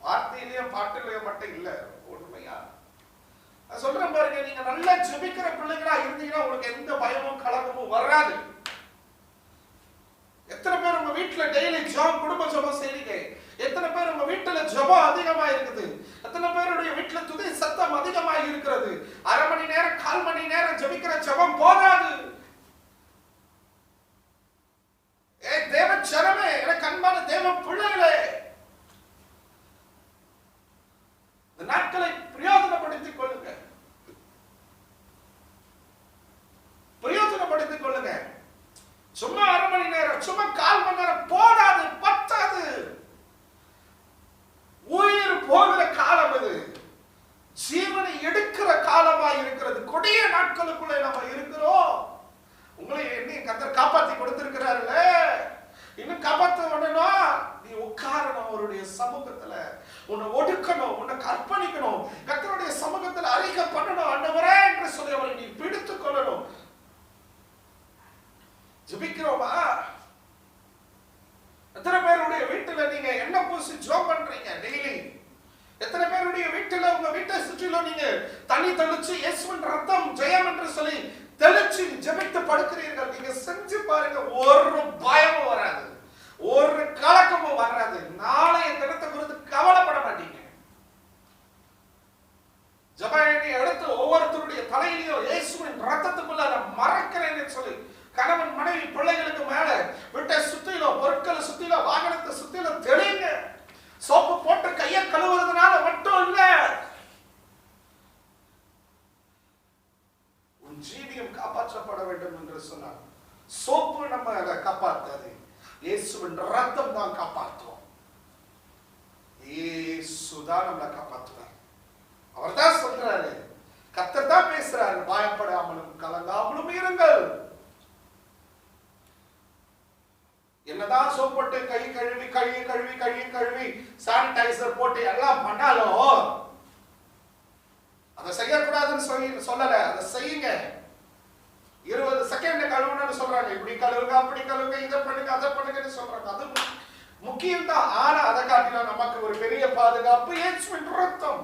வார்த்தையிலையும் பாட்டிலையும் மட்டும் இல்ல, உண்மையா சொல்றேன் பாருங்க. நீங்க நல்லா ஜெபிக்கிற பிள்ளைங்களா இருந்தீங்கன்னா உங்களுக்கு எந்த பயமும் கலக்கமும் வராது. எத்தனை பேர் உங்க வீட்டுல டெய்லி ஜெபம், குடும்ப ஜெபம் செய்றீங்க? எத்தனை பேர் உங்க வீட்டுல ஜெபம் அதிகமா இருக்குது? எத்தனை பேருடைய வீட்டுல துதி சத்தம் அதிகமா இருக்கிறது? அரை மணி நேரம், 1/4 மணி நேரம் ஜெபிக்கிற ஜெபம் போதாது. தேவ ஜனமே, எனக்கு அன்பான தேவ பிள்ளைகளே, இந்த நாட்களை பிரயோஜனப்படுத்திக் கொள்ளுங்க, பிரயோஜனப்படுத்திக் கொள்ளுங்க. சும்மா அரை மணி நேரம், சும்மா 1/4 மணி நேரம் போதாது, பத்தாது. உயிர் போகிற காலம் இது, ஜீவனை எடுக்கிற காலமா இருக்கிறது. கொடிய நாட்களுக்குள்ளே நம்ம இருக்கிறோம். உங்களை என்னையும் கர்த்தர் காப்பாற்றி கொடுத்திருக்கிறாருல்ல, இன்னும் காப்பாற்ற வேணும்னா நீ உட்காரணும் அவருடைய சமூகத்துல, உன்னை ஒடுக்கணும், உன்னை அர்ப்பணிக்கணும், கர்த்தருடைய சமூகத்துல அறிக்கை பண்ணணும். ஆண்டவரே என்று சொல்லி அவரை நீ பிடித்துக் கொள்ளணும். ஜெபிக்கிறோமா? எத்தனை பேருடைய வீட்டுல நீங்க எண்ணெய் பூசி ஜெபம் பண்றீங்க டெய்லி? எத்தனை பேருடைய வீட்டுல உங்க வீட்டை சுற்றிலும் நீங்க தண்ணி தெளிச்சு இயேசுவின் ரத்தம் ஜெயம் என்று சொல்லி தெளிச்சு ஜெபித்து படுக்கிறீர்கள்? நீங்க செஞ்சு பாருங்க, ஒரு பயமும் வராது, ஒரு கலக்கமும் வராது. நாளைய தினத்தை குறித்து கவலைப்பட மாட்டீங்க. ஜெபத்தை எடுத்து ஒவ்வொருத்தருடைய தலையிலையும் இயேசுவின் ரத்தத்துக்குள்ள நான் மறக்கிறேன்னு சொல்லி கணவன் மனைவி பிள்ளைகளுக்கு மேல வீட்டை சுத்திலும், பொருட்களை சுத்திலும், வாகனத்தை சுத்திலும் தெளிங்க. சோப்பு போட்டு கையை கழுவுறதுனால மட்டும் இல்ல, உன் ஜீவியம் காப்பாற்றப்பட வேண்டும் என்று சொன்னார். சோப்பு நம்ம காப்பாற்றாது, இயேசுவின் ரத்தம் தான் காப்பாற்றும். இயேசுதான் நம்மளை காப்பாற்றுவார். அவர் தான் சொல்றாரு, கர்த்தர் தான் பேசுறாரு, பயப்படாமலும் கலங்காமலும் இருங்கள். என்னதான் சோப் போட்டு கை கழுவி கழுவி கழுவி கழுவி கழுவி சானிடைசர் போட்டு எல்லாம் பண்ணாலும் அதை செய்யக்கூடாதுன்னு சொல்லல, அதை செய்யுங்க. 20 செகண்ட் கழுவுன்னு சொல்றாங்க, இப்படி கழுவுங்க, அப்படி கழுவுங்க, இதை பண்ணுங்க, அதை பண்ணுங்கன்னு சொல்றாங்க. அது முக்கியம் தான். ஆனா அதை காட்டினா நமக்கு ஒரு பெரிய பாதுகாப்பு இயேசுவின் ரத்தம்.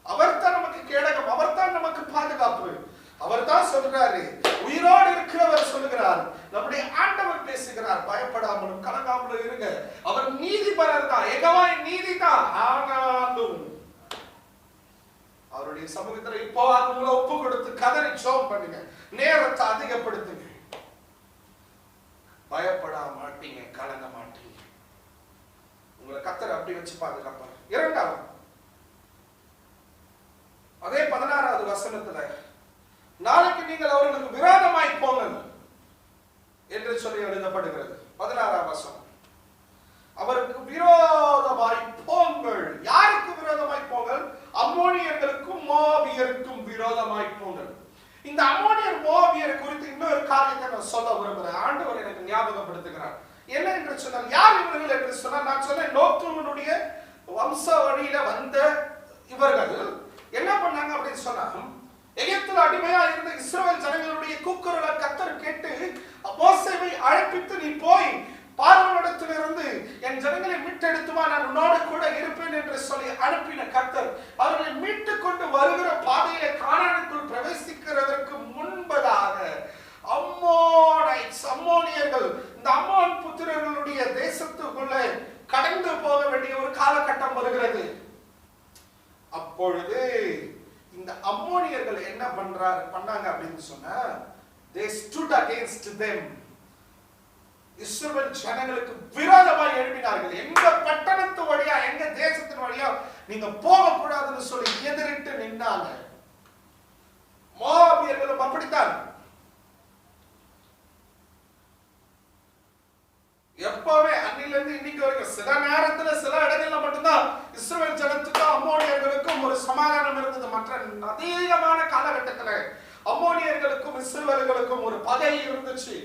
அவர் தான் நமக்கு கேடகம், அவர் தான் நமக்கு பாதுகாப்பு. அவர் தான் சொல்றாரு, உயிரோடு இருக்கிறவர் சொல்லுகிறார், நம்முடைய ஆண்டவர் பேசுகிறார், பயப்படாமலும் கலங்காமலும் இருங்க. அவர் நீதிபரர் தான், யெகோவா நீதி தான். ஆனாலும் அவருடைய சமூகத்தில் இப்போ உங்களை ஒப்பு கொடுத்து கதறி ஜெபம் பண்ணுங்க, நேரத்தை அதிகப்படுத்துங்க. பயப்பட மாட்டீங்க, கலங்க மாட்டீங்க. உங்களை கர்த்தர் அப்படி வச்சு பாதுகாப்பார். இரண்டாவது, அதே 16வது வசனத்துல, நாளைக்கு நீங்கள் அவர்களுக்கு விரோதமாய் போங்கள் என்று சொல்லி எழுதப்படுகிறது. 16ஆம் வசனம், அவருக்கு விரோதமாய் போங்கள். யாருக்கு விரோதமாய் போங்கள்? அம்மோனியர்களுக்கும் மோவாபியருக்கும் விரோதமாய் போங்கள். இந்த அம்மோனியர் மோவாபியர் குறித்து இன்னொரு காரியத்தை நான் சொல்ல விரும்புகிறேன். ஆண்டவர் எனக்கு ஞாபகப்படுத்துகிறார். என்ன என்று சொன்னால், யார் இவர்கள் என்று சொன்னால், நான் சொன்னேன், லோத்துனுடைய வம்ச வழியில வந்த இவர்கள் என்ன பண்ணாங்க அப்படின்னு சொன்னா, எகிப்தில் அடிமையா இருந்த இஸ்ரவேல் ஜனங்களுடைய கூக்குரலை கர்த்தர் கேட்டு மோசேவை அழைப்பித்து, நீ போய் பார்வோனிடத்திலிருந்து என் ஜனங்களை மீட்டெடுத்து வா, நான் உன்னோடு கூட இருப்பேன் என்று சொல்லி அனுப்பின கர்த்தர் அவர்களை மீட்டு கொண்டு வருகிற பாதையிலே கானானுக்குள் பிரவேசிக்கிறதற்கு முன்பதாக அம்மோனியர்கள், இந்த அம்மோன் புத்திரர்களுடைய தேசத்துக்குள்ளே கடந்து போக வேண்டிய ஒரு காலகட்டம் வருகிறது. அப்பொழுது அம்மோனியர்கள் என்ன பண்ணாங்க அப்படின்னு சொன்னா, they stood against them. இஸ்ரவேல் ஜனங்களுக்கு விரோதமாக எழுப்பினார்கள். எங்க பட்டணத்து வழியா, எங்க தேசத்தின் வழியா நீங்க போக கூடாதுன்னு சொல்லி எதிரிட்டு நின்னாங்க. மோவாபியர்களும் அப்படித்தான். எப்பவே அன்னிலிருந்து இன்னைக்கு வரைக்கும் சில நேரத்துல சில இடங்கள்ல மட்டும்தான் இஸ்ரவேல் ஜனத்துக்கும் அம்மோனியர்களுக்கும் ஒரு சமாதானம் இருந்தது. மற்ற அதிகமான காலகட்டத்துல அம்மோனியர்களுக்கும் இஸ்ரவேலுக்கும் ஒரு பகை இருந்துச்சு.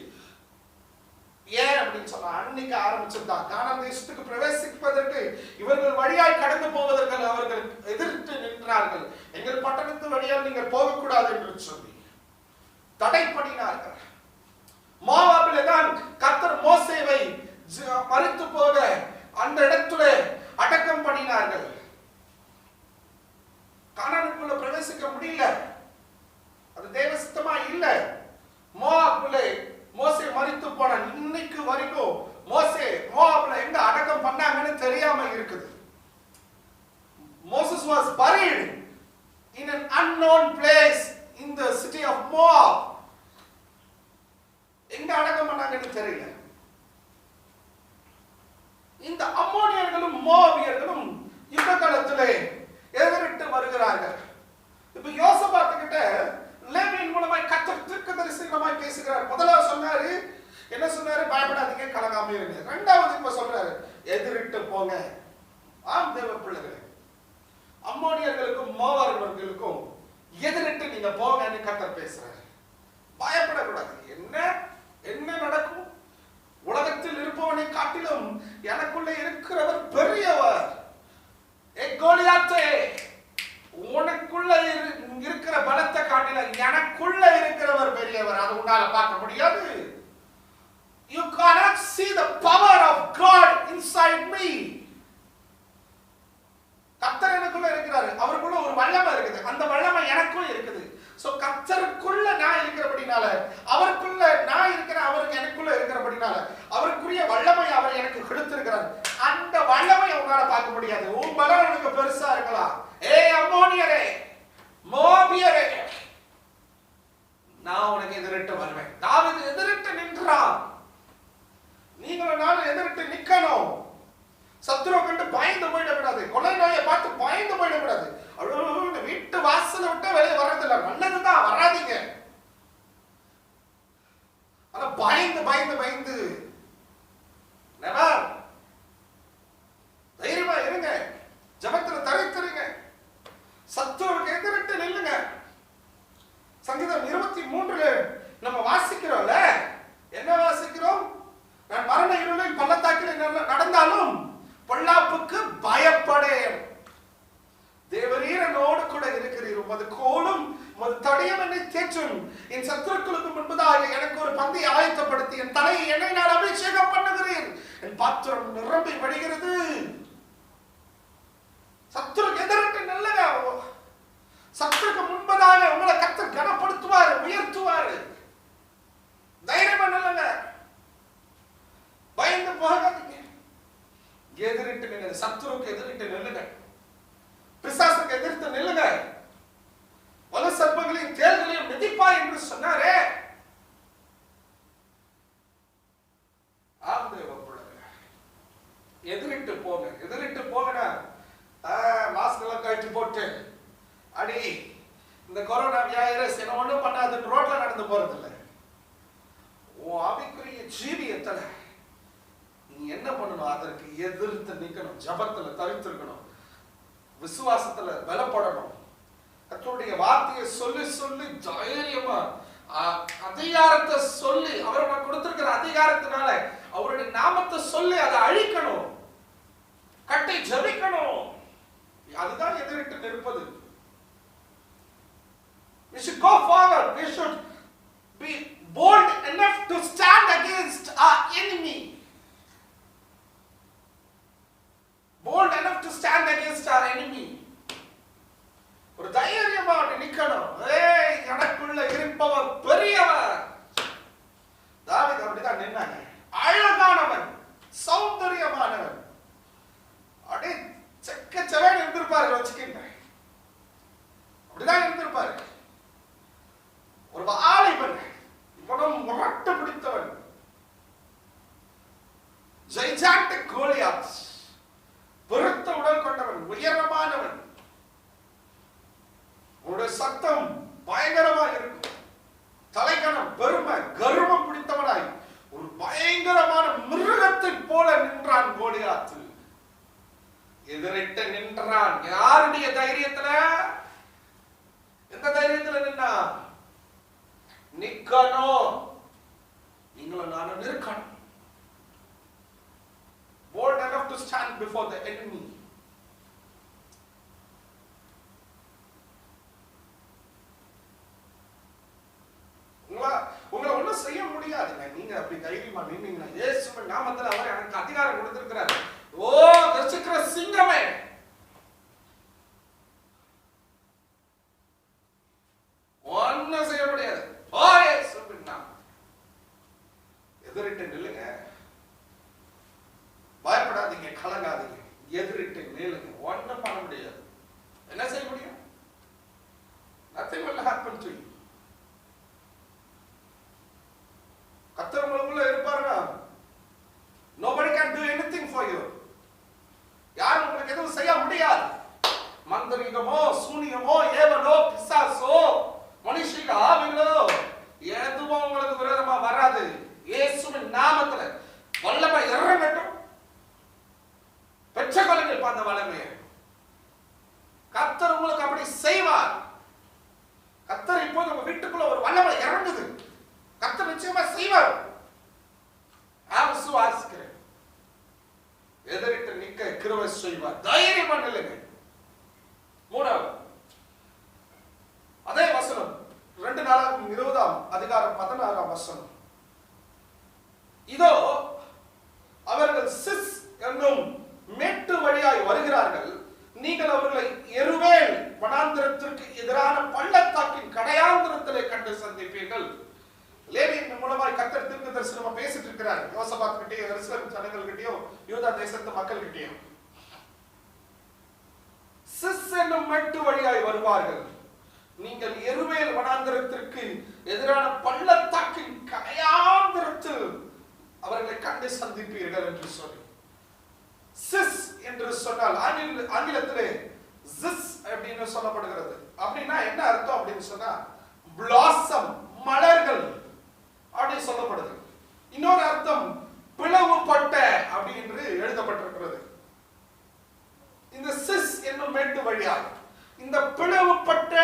ஏன் அப்படின்னு சொன்னா, அன்னைக்கு ஆரம்பிச்சிருந்தான் கானான் தேசத்துக்கு பிரவேசிப்பதற்கு இவர்கள் வழியாய் கடந்து போவதற்கு அவர்கள் எதிர்த்து நின்றார்கள். எங்கள் பட்டணத்து வழியால் நீங்கள் போகக்கூடாது என்று சொல்லி தடை பண்ணினார்கள். மோவாபிலே தான் கர்த்தர் மோசேவை மரித்து போக அந்த இடத்துல அடக்கம் பண்ணினார்கள். கானானுக்குள்ள பிரவேசிக்க முடியல, அது தேவ சித்தமா இல்ல. மோவாபிலே மோசே மரித்து போன இன்னைக்கு வரைக்கும் மோசே மோவாபிலே எங்க அடக்கம் பண்ணாங்கன்னு தெரியாம இருக்குது. Moses was buried in an unknown place in the city of Moab. எங்க அடக்கம் பண்ணாங்கன்னு தெரியல. இந்த அம்மோனியர்களும் மோவாபியர்களும் யுத்த காலத்திலே எதிரிட்டு வருகிறார்கள். இப்ப யோசபாத் கிட்ட லேவியின் மூலமாய் கர்த்தர் தீர்க்கதரிசனமாய் பேசுகிறார். முதல்ல சொன்னாரு, என்ன சொன்னாரு? பயப்படாதீங்க, கலங்காம இருங்க. இரண்டாவது இப்ப சொல்றாரு, எதிரிட்டு போங்க. ஆம் தேவ பிள்ளைகளே, அம்மோனியர்களுக்கும் மோவாபியர்களுக்கும் எதிரிட்டு நீங்க போங்கன்னு கர்த்தர் பேசுறாரு. பயப்படக்கூடாது. என்ன என்ன நடக்கும்? உலகத்தில் இருப்பவனை காட்டிலும் எனக்குள்ள இருக்கிறவர் பெரியவர். கோலியாத்தே, உனக்குள்ள இருக்கிற பலத்தை காட்டில எனக்குள்ள இருக்கிறவர் பெரியவர். அது உன்னால பார்க்க முடியாது. You cannot see the power of God inside me. கர்த்தர் எனக்குள்ள இருக்கிறாரு, அவருக்குள்ள ஒரு வல்லமை இருக்குது, அந்த வல்லமை எனக்கும் இருக்குது. சோ கர்த்தருக்குள்ள நான் இருக்கிறபடினால, அவருக்குள்ள நான் இருக்கிறேன், அவருக்கு எனக்குள்ள இருக்கிறபடினால அவருக்குரிய வல்லமை அவர் எனக்கு கொடுத்திருக்கிறார். அந்த வல்லமை உன்னால பார்க்க முடியாது. உன் பலம் உனக்கு பெருசா இருக்கலாம். அம்மோனியரே, மோவாபியரே, நான் உனக்கு எதிரிட்டு வருவேன். தாவீது எதிரிட்டு நின்றான். நீங்களும் நானும் எதிரிட்டு நிக்கணும். சத்துருவை கண்டு பயந்து போயிடக்கூடாது. கொலை நோயை பார்த்து பயந்து போயிடக்கூடாது. அவ்வளவு வீட்டு வாசலை விட்டு வெளியே வர்றதில்லை, நல்லதுதான், வராதீங்க. ஆனா பயந்து பயந்து பயந்து தைரியமா இருங்க. ஜபத்துல தரித்திருங்க. சத்துருவுக்கு எதிரிட்டு நில்லுங்க. சங்கீதம் 23 நம்ம வாசிக்கிறோம்ல, என்ன வாசிக்கிறோம்? நான் மரண இருளில் பள்ளத்தாக்கில் நடந்தாலும் பொல்லாப்புக்கு பயப்படேன். தேவரீர் என்னோடு கூட இருக்கிறீர். உமது கோலும் உமது தடியும் என்னை தேற்றும். என் சத்துருக்களுக்கு முன்பதாக எனக்கு ஒரு பந்தை ஆயத்தப்படுத்தி என் தலையை எண்ணெய் நான் அபிஷேகம் பண்ணுகிறேன். என் பாத்திரம் நிரம்பி வடிகிறது. சத்துருக்கு எதிரிட்டு நல்லங்க. சத்துருக்கு முன்பதாக உங்களை கர்த்தர் கனப்படுத்துவார், உயர்த்துவார். தைரியமா நல்லங்க. பயந்து போகாதீங்க. எதிரிட்டு நில்லுங்க. சத்துருக்கு எதிரிட்டு நில்லுங்க. பிசாசுக்கு எதிர்த்து நில்லுங்க. வலு சர்ப்பங்களையும் தேள்களையும் மிதிப்பாய் என்று சொன்னாரே. எதிரிட்டு போங்க. எதிரிட்டு போங்கடா. மாஸ்க் எல்லாம் கட்டி போட்டு அடி இந்த கொரோனா வைரஸ் என்ன ஒண்ணும் பண்ணாதுன்னு ரோட்ல நடந்து போறது இல்லை. உன் ஆவிக்குரிய ஜீவியத்துல நீ என்ன பண்ணணும்? அதற்கு எதிர்த்து நிக்கணும். ஜபத்துல தரித்திருக்கணும். விசுவாசத்துல பலப்படணும். கர்த்தருடைய வார்த்தையை சொல்லி சொல்லி தைரியமா அதிகாரத்தை சொல்லி, அவர் நமக்கு கொடுத்திருக்கிற அதிகாரத்தினால அவருடைய நாமத்தை சொல்லி அதை அழிக்கணும், கட்டி ஜபிக்கணும். அதுதான் எதிரிட்டு நிற்பது. We should go forward. We should be bold enough to stand against our enemy. Bold enough to stand against our enemy. ஒரு தைரியமா நிக்கணும். எனக்குள்ள இருப்பவர் பெரியவர். தாவீது அப்படிதான் நின்னாங்க. அழகானவன், சௌந்தரியமானவன், அப்படியே செக்க செவேன் இருந்திருப்பார்கள் வச்சுக்கிங்க. சத்தம் பயங்கரமா இருக்கும். தலைக்கணம், பெருமை, கர்வம் பிடித்தவனாய் ஒரு பயங்கரமான மிருகத்தை போல நின்றான் கோலியாத்து. எதிரிட்டு நின்றான். யாருடைய தைரியத்துல? எந்த தைரியத்துல நின்னா? நிக்கணும். நீங்களும் நானும் நிற்கணும். Bold enough to stand before the enemy. உங்களை ஒண்ணும் செய்ய முடியாதுங்க. நீங்க அப்படி தைரியமா நின்னீங்கன்னா, இயேசுவின் நாமத்தில் அவர் எனக்கு அதிகாரம் கொடுத்திருக்கிறார். ஓ கர்ஜிக்கிற சிங்கமே, ஒண்ணும் செய்ய முடியாது. ஓ இயேசுவின் நாமம். எதிரிட்டு நில்லுங்க. பயப்படாதீங்க, கலங்காதீங்க. எதிரிட்டு நில்லுங்க. ஒண்ணும் பண்ண முடியாது. என்ன செய்ய முடியும்? Nothing will happen to you. கர்த்தர் உங்களுக்குள்ள இருப்பாருன்னா nobody can do anything for you. யாரும் உங்களுக்கு எதுவும் செய்ய முடியாது. மந்திரிகமோ, சூனியமோ, ஏவலோ, பிசாசோ, மனுஷிக ஆவிகளோ எதுவும் உங்களுக்கு விரோதமா வராது. இயேசுவின் நாமத்துல வல்லமை இறங்கட்டும். பெற்றகொள்ளுங்கள் அந்த வல்லமையை. கர்த்தர் உங்களுக்கு அப்படி செய்வார். கர்த்தர் இப்போ நம்ம வீட்டுக்குள்ள ஒரு வல்லமை இறங்குது. கர்த்தர் நிச்சயமா செய்வார். நான் விசுவாசிக்கிறேன். எதிரிட்டு நிக்க கிருபை செய்வார். தைரியமா நில்லுங்க. மூணாவது அதே வசனம் 2 நாளாகும் 20ஆம் அதிகாரம் 16ஆம் வசனம். இதோ அவர்கள் சிஸ் என்னும் மேட்டு வழியாய் வருகிறார்கள். நீங்கள் அவர்களை எருவேல் வனாந்திரத்திற்கு எதிரான பள்ளத்தாக்கின் கடையாந்திரத்திலே கண்டு சந்திப்பீர்கள். லேவியின் மூலமாய் கர்த்தர் தீர்க்க தரிசனமா பேசிட்டு இருக்கிறார். யோசபாத் கிட்டயும், எருசலேம் ஜனங்கள் கிட்டயும், யூதா தேசத்து மக்கள் கிட்டயும். சிஸ் என்னும் மேட்டு வழியாய் வருவார்கள். நீங்கள் எருவேல் வனாந்திரத்திற்கு எதிரான பள்ளத்தாக்கின் கடையாந்திரத்தில் அவர்களை கண்டு சந்திப்பீர்கள் என்று சொல்லி, சிஸ் என்று சொன்னால் ஆங்கிலத்திலே ஜிஸ் அப்படின்னு சொல்லப்படுகிறது. அப்படின்னா என்ன அர்த்தம் அப்படின்னு சொன்னா பிளாசம், மலர்கள் அப்படி சொல்லப்படுது. இன்னொரு அர்த்தம் பிளவுபட்ட அப்படி என்று எழுதப்பட்டிருக்கிறது. இந்த சிஸ் என்னும் மேட்டு வழியாக இந்த பிளவுபட்ட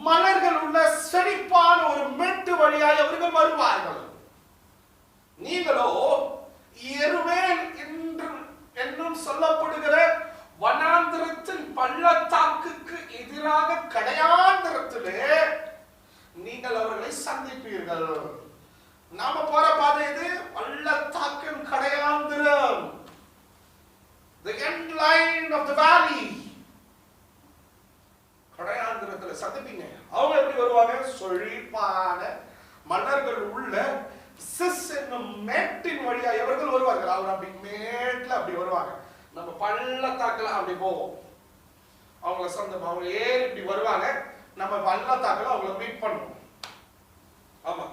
மலர்கள் உள்ள செழிப்பான ஒரு மேட்டு வழியாக அவர்கள் வருவார்கள். நீங்களோ எருவேல் என்னும் சொல்லப்படுகிற வனாந்திரத்தின் பள்ளத்தாக்குக்கு எதிராக கடையாந்திரத்திலே நீங்கள் அவர்களை சந்திப்பீர்கள். நாம போற பாதை இது பள்ளத்தாக்கின் கடையாந்திரம், the end line of the valley. கடையாந்திரத்துல சந்திப்பீங்க. அவங்க எப்படி வருவாங்க? செழிப்பான மலர்கள் உள்ள சிஸ் என்னும் மேட்டின் வழியா எவர்கள் வருவார்கள். அவங்க அப்படி மேட்ல அப்படி வருவாங்க. நம்ம பள்ளத்தாக்குல அப்படி போவோம். அவங்கள சொந்தம் அவங்க ஏறி இப்படி வருவாங்க. நம்ம பள்ளத்தாக்குல அவங்கள மீட் பண்ணுவோம். ஆமா,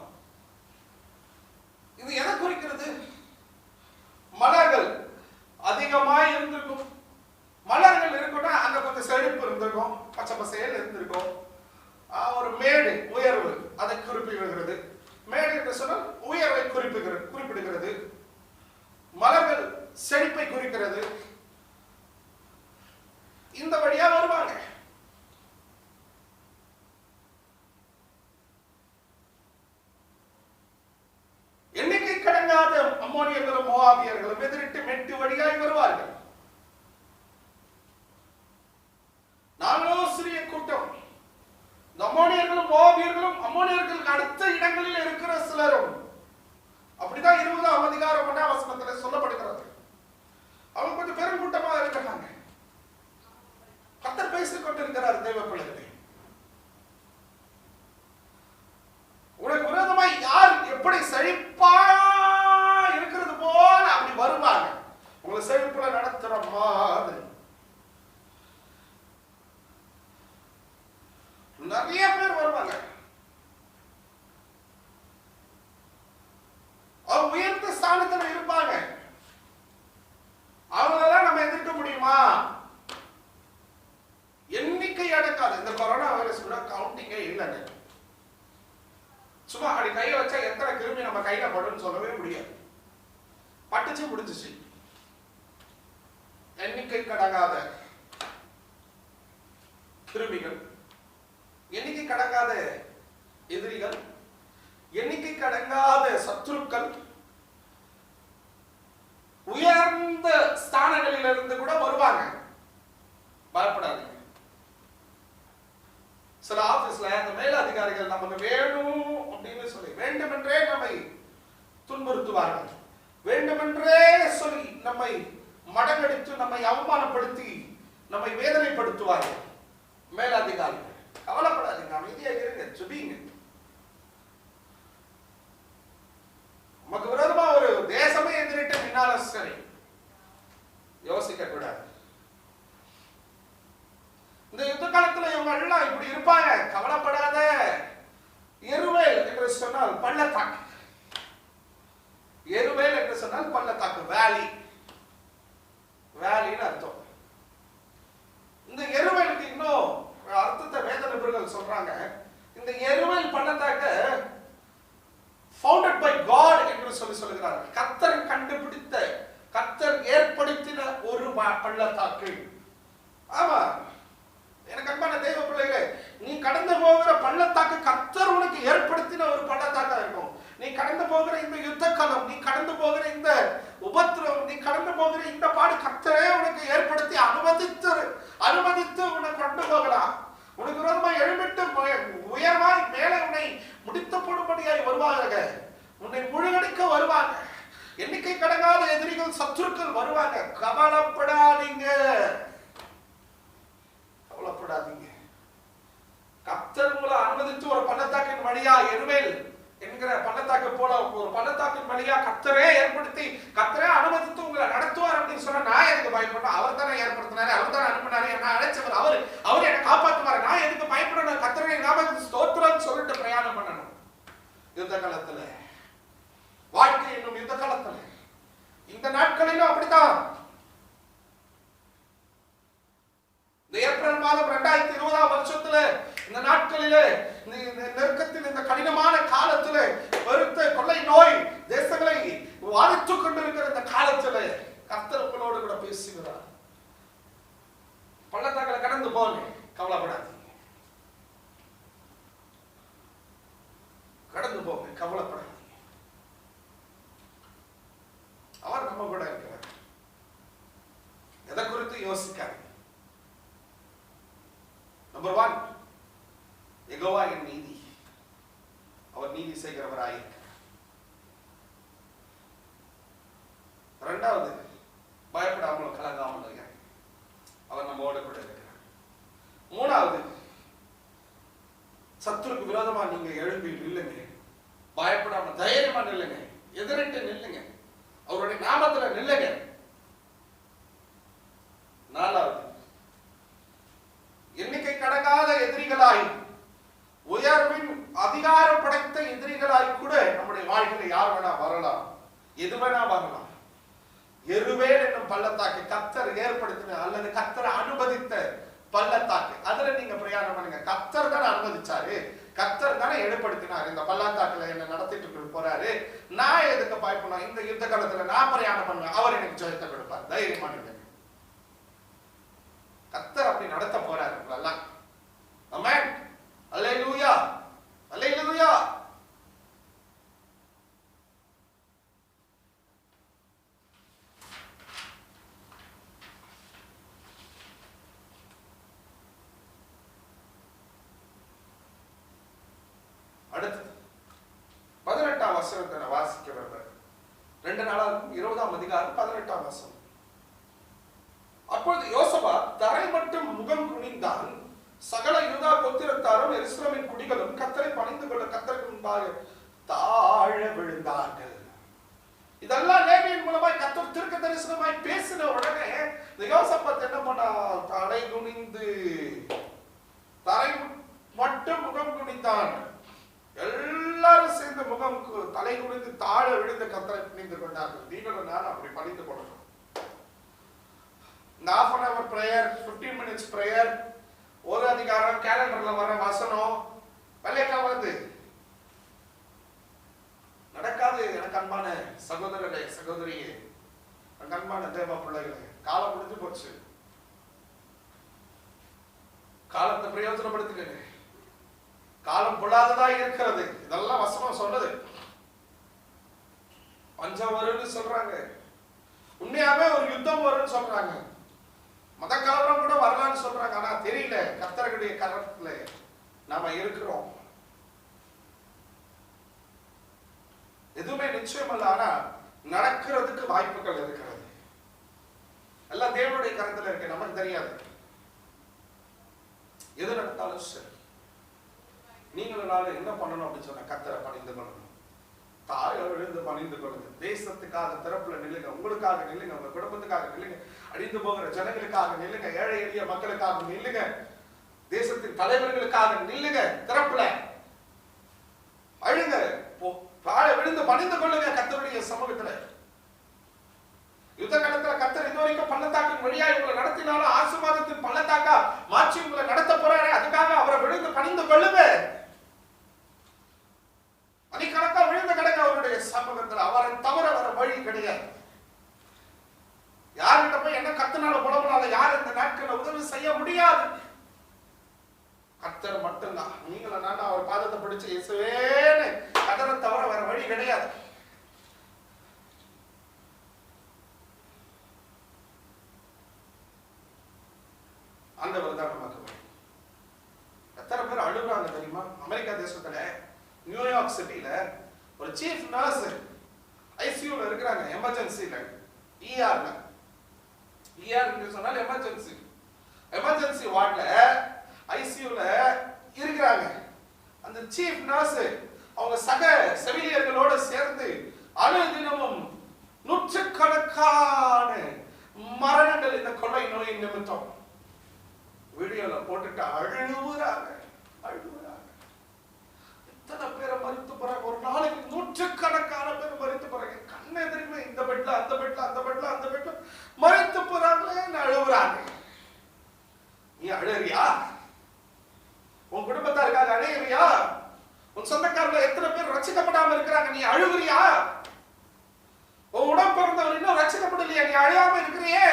இது எதை குறிக்கிறது? மலர்கள் அதிகமாய் இருந்திருக்கும். மலர்கள் இருக்குன்னா அங்க கொஞ்சம் செழிப்பு இருந்திருக்கும், பச்சை பசையில் இருந்திருக்கும். ஒரு மேடு, உயர்வு, அதை குறிப்பிடுகிறது. மேடு என்று சொன்னால் உயர்வை குறிப்பிடுகிறது. மலர்கள் செழிப்பை குறிக்கிறது. இந்த வழியா வருவாங்க. எண்ணிக்கை கடங்காத அம்மோனியர்களும் மோவாபியர்களும் எதிரிட்டு மெட்டு வழியாய் வருவார்கள். நாங்களும் சிறிய கூட்டம். அம்மோனியர்களும் மோவாபியர்களும் அம்மோனியர்களுக்கு அடுத்த இடங்களில் இருக்கிற சிலரும் அப்படிதான் 20ஆம் அதிகாரம் 1ஆம் வசனத்தில் சொல்லப்படுகிறது. அவங்க கொஞ்சம் பெருங்கூட்டமா இருக்கிறாங்க. கர்த்தர் பேசிக் கொண்டிருக்கிறார். தேவ பிள்ளைகளே, உனக்கு விரோதமாய் யார் எப்படி செழிப்பா இருக்கிறது போல அப்படி வருவாங்க. உங்களை செழிப்புல நடத்துற மாதிரி நிறைய பேர் வருவாங்க. அவங்க உயர்ந்த ஸ்தானத்தில் இருப்பாங்க. அவங்களெல்லாம் நம்ம எதிர்க்க முடியுமா? எண்ணிக்கை அடக்காது. இந்த கொரோனா வைரஸ் கூட கவுண்டிங்கே இல்லைங்க. சும்மா அப்படி கையை வச்சா எத்தனை கிருமி நம்ம கையில படுன்னு சொல்லவே முடியாது. பட்டுச்சு முடிஞ்சிச்சு. எண்ணிக்கை கடங்காத கிருமிகள், எண்ணிக்கை கடங்காத எதிரிகள், எண்ணிக்கை கடங்காத சத்துருக்கள், உயர்ந்த ஸ்தானங்களில் இருந்து கூட வருவாங்க. பயப்படாதீங்க. சில ஆபீஸ்ல அந்த மேல் அதிகாரிகள் நமக்கு வேணும் அப்படின்னு சொல்லி வேண்டுமென்றே நம்மை துன்புறுத்துவார்கள். வேண்டுமென்றே சொல்லி நம்மை மடங்கடித்து, நம்மை அவமானப்படுத்தி, நம்மை வேதனைப்படுத்துவார்கள். மேலதிகாரிகள் கவலைப்படாதீங்க, அமைதியா இருங்க, சுபிங்க. நமக்கு விரோதமா ஒரு தேசமே எதிரிட்டு நின்னாலும் சரி, யோசிக்க கூடாது. இந்த யுத்த காலத்துல இவங்க எல்லாம் இப்படி இருப்பாங்க, கவலைப்படாத. எருவேல் என்று சொன்னால் பள்ளத்தாக்கு, எருவேல் என்று சொன்னால் பள்ளத்தாக்கு, வேலி, வேலின்னு அர்த்தம். இந்த எருவேலுக்கு இன்னும் அர்த்தத்தை வேத நிபுணர்கள் சொல்றாங்க. இந்த எருவேல் பள்ளத்தாக்கு ஃபவுண்டட் பை காட் என்று சொல்லுகிறார்கள். கர்த்தர் கண்டுபிடித்த, கர்த்தர் ஏற்படுத்தின ஒரு பள்ளத்தாக்கு. ஆமா, எனக்கு அன்பான தெய்வ பிள்ளைகளே, நீ கடந்து போகிற பள்ளத்தாக்கு கர்த்தர் உனக்கு ஏற்படுத்தின ஒரு பள்ளத்தாக்கா இருக்கும். நீ கடந்து போகிற இந்த யுத்த காலம், நீ கடந்து போகிற இந்த உபத்திரம், நீ கடந்து போகிற இந்த பாடு கர்த்தரே உனக்கு ஏற்படுத்தி அனுமதித்து உன்னை கொண்டு போகலாம். உனக்கு விரோதமாய் எழுமிட்டு உயர்வாய் மேலே உன்னை முடித்து போடும்படியாய் வருவாங்க. உன்னை முழுகடிக்க வருவாங்க. எண்ணிக்கை கடங்காத எதிரிகள், சத்துருக்கள் வருவாங்க. கவலைப்படாதீங்க, கவலைப்படாதீங்க. கர்த்தர் உங்களை அனுமதித்து ஒரு பள்ளத்தாக்கின் வழியா, எருவேல் என்கிற பள்ளத்தாக்கு போல ஒரு பள்ளத்தாக்கின் வழியா கர்த்தரே ஏற்படுத்தி, கர்த்தரே அனுமதித்து உங்களை நடத்துவார் அப்படின்னு சொன்னா நான் எதுக்கு பயப்படணும்? அவர் தானே ஏற்படுத்தினாரு, அவர் தானே அனுப்பினாரு, என்ன அழைச்சவர் அவர் என்னை காப்பாற்றுவார், நான் எதுக்கு பயப்படணும்? கர்த்தரை நாமத்துக்கு ஸ்தோத்திரம் சொல்லிட்டு பிரயாணம் பண்ணணும். யுத்த காலத்துல, வாழ்க்கை என்னும் யுத்த காலத்துல, இந்த நாட்களிலும் அப்படித்தான். இந்த ஏப்ரல் மாதம் 2020 வருஷத்துல, இந்த நாட்களிலே, இந்த நெருக்கத்தில், இந்த கடினமான காலத்திலே, பெருத்த கொள்ளை நோய் தேசங்களை வாதித்துக் கொண்டிருக்கிற இந்த காலத்திலே கர்த்தர் உங்களோடு கூட பேசுகிறார். பள்ளத்தாக்களை கடந்து போங்க, கவலைப்படாதீங்க. கடந்து போங்க, கவலைப்படாதீங்க. அவர் நம்ம கூட இருக்கிறார். எதை குறித்து யோசிக்காதீங்க. நம்பர் 1, யெகோவா என் நீதி, அவர் நீதி செய்கிறவராயிருக்கிறார். 2வது, பயப்படாமல் கலங்காமல் இருக்கிறார், அவர் நம்மோடு கூட இருக்கிறார். 3வது, சத்துருக்கு விரோதமா நீங்க எழும்பி நில்லுங்க, பயப்படாம தைரியமா நில்லுங்க, எதிரிட்டு நில்லுங்க, அவருடைய நாமத்துல நில்லுங்க. 4வது, எண்ணிக்கை கடங்காத எதிரிகளாய், உயர்வின் அதிகாரம் படைத்த எதிரிகளாய் கூட நம்முடைய வாழ்க்கையில் யார் வேணா வரலாம், எது வேணா வரலாம். எருவேல் என்னும் பள்ளத்தாக்கு கர்த்தர் ஏற்படுத்தின அல்லது கர்த்தர் அனுமதித்த பள்ளத்தாக்கு, அதுல நீங்க பிரயாணம் பண்ணுங்க. கர்த்தர் தானே அனுமதிச்சாரு, கர்த்தர் தானே ஏற்படுத்தினார். இந்த பள்ளத்தாக்குல என்ன நடத்திட்டு போறாரு, நான் எதுக்கு பயப்படணும்? இந்த யுத்த காலத்துல நான் பிரயாணம் பண்ணுவேன், அவர் எனக்கு ஜெயத்தை கொடுப்பார், தைரியமா நில்லுங்க. கர்த்தர் அப்படி நடத்த போறாரு உங்களெல்லாம். ஆமென், அல்லேலூயா, அல்லேலூயா. அடுத்து 18ஆம் வசனத்தை நான் வாசிக்க விரும்புகிறேன். 2 நாளாகும் 20ஆம் அதிகாரம் 18ஆம் வசனம். அப்பொழுது யோசபாத் தரை மட்டும் முகம் குனிந்தான். சகல யூதா கோத்திரத்தாரும் எருசலேமின் குடிகளும் கர்த்தரை பணிந்து கொள்ள கர்த்தருக்கு முன்பாக தாழ விழுந்தார்கள். இதெல்லாம் லேவியின் மூலமாய் கர்த்தர் தீர்க்க தரிசனமாய் பேசின உடனே இந்த யோசபாத் என்ன பண்ணா? தலை குனிந்து, தரை மட்டும் முகம் குனிந்தான். எல்லாரும் சேர்ந்து முகம் தலை குனிந்து தாழ விழுந்து கர்த்தரை பணிந்து கொண்டார்கள். நீங்களும் நான் அப்படி பணிந்து கொள்ளணும். இந்த 1/2 hour prayer, 15 minutes prayer, ஒரு அதிகாரம் கேலண்டர்ல வர வசனம் வெள்ளைக்கா வருது, நடக்காது. எனக்கு அன்பான சகோதரர்களே, சகோதரியே, எனக்கு அன்பான தேவ பிள்ளைகளே, காலம் முடிஞ்சு போச்சு. காலத்தை பிரயோஜனப்படுத்துங்க. காலம் பொல்லாததா இருக்கிறது. இதெல்லாம் வசனம் சொல்லுது. பஞ்சம் வரும்னு சொல்றாங்க, உண்மையாவே ஒரு யுத்தம் வரும்னு சொல்றாங்க, மத கலவரம் கூட வரலான்னு சொல்றாங்க. ஆனா தெரியல, கர்த்தருடைய கரத்துல நாம இருக்கிறோம். எதுவுமே நிச்சயம் அல்ல, ஆனா நடக்கிறதுக்கு வாய்ப்புகள் இருக்கிறது. எல்லாம் தேவனுடைய கரத்துல இருக்கு, நமக்கு தெரியாது. எது நடந்தாலும் சரி, நீங்களும் நானும் என்ன பண்ணணும் அப்படின்னு சொன்ன, கர்த்தரை பணிந்து கொள்ளணும். தாழ விழுந்து பணிந்து கொள்ளுங்க. தேசத்துக்காக திறப்புல நில்லுங்க, உங்களுக்காக நில்லுங்க, உங்க குடும்பத்துக்காக நில்லுங்க, அழிந்து போகிற ஜனங்களுக்காக நில்லுங்க, ஏழை எளிய மக்களுக்காக நில்லுங்க, தேசத்தின் தலைவர்களுக்காக நில்லுங்க, திறப்புல அழுங்க, தாழ விழுந்து பணிந்து கொள்ளுங்க கர்த்தருடைய சமூகத்துல. யுத்த காலத்துல கர்த்தர் இதுவரைக்கும் பள்ளத்தாக்கின் வழியா உங்களை நடத்தினாலும் ஆசீர்வாதத்தின் பள்ளத்தாக்கா மாற்றி உங்களை நடத்த போறாரு. அதுக்காக அவரை விழுந்து பணிந்து கொள்ளுங்க. அணிக்கணக்கா விழுந்த கிடங்க அவருடைய சமூகத்தில். அவரை தவிர வர வழி கிடையாது. யார்கிட்ட போய் என்ன கத்துனால புலம்புனால யார் இந்த நாட்கள்ல உதவி செய்ய முடியாது. கர்த்தர் மட்டும்தான். நீங்கள நான் அவர் பாதத்தை பிடிச்சு இயேசுவேன்னு கதரை தவிர வர வழி கிடையாது. ஆண்டவர் தான் நமக்கு வழி. எத்தனை பேர் அழுகுறாங்க தெரியுமா? அமெரிக்கா தேசத்துல நியூயார்க் சிட்டில ஒரு சீஃப் நர்ஸ் ஐசியூல இருக்கிறாங்க, எமர்ஜென்சில, ER சொன்னால் எமர்ஜென்சி வார்ட்ல ஐசியூல இருக்கிறாங்க. அந்த சீஃப் நர்ஸ் அவங்க சக செவிலியர்களோட சேர்ந்து அனுதினமும் நூற்றுக்கணக்கான மரணங்கள் இந்த கொள்ளை நோயின் நிமித்தம் வீடியோல போட்டுட்டு அழுவுறாங்க. எத்தனை பேரை மறித்து போறாங்க ஒரு நாளைக்கு? நூற்றுக்கணக்கான பேர் மறித்து போறாங்க. கண்ணை எதிர்க்கு இந்த பெட்ல அந்த பெட்ல அந்த பெட்ல அந்த பெட்ல மறித்து போறாங்களே, அழுவுறாங்க. நீ அழுறியா? உன் குடும்பத்தாருக்காக அழுகிறியா? உன் சொந்தக்காரர்கள் எத்தனை பேர் ரட்சிக்கப்படாம இருக்கிறாங்க, நீ அழுகுறியா? உன் உடன் பிறந்தவர் இன்னும் ரட்சிக்கப்படலையா, நீ அழுகாம இருக்கிறியே?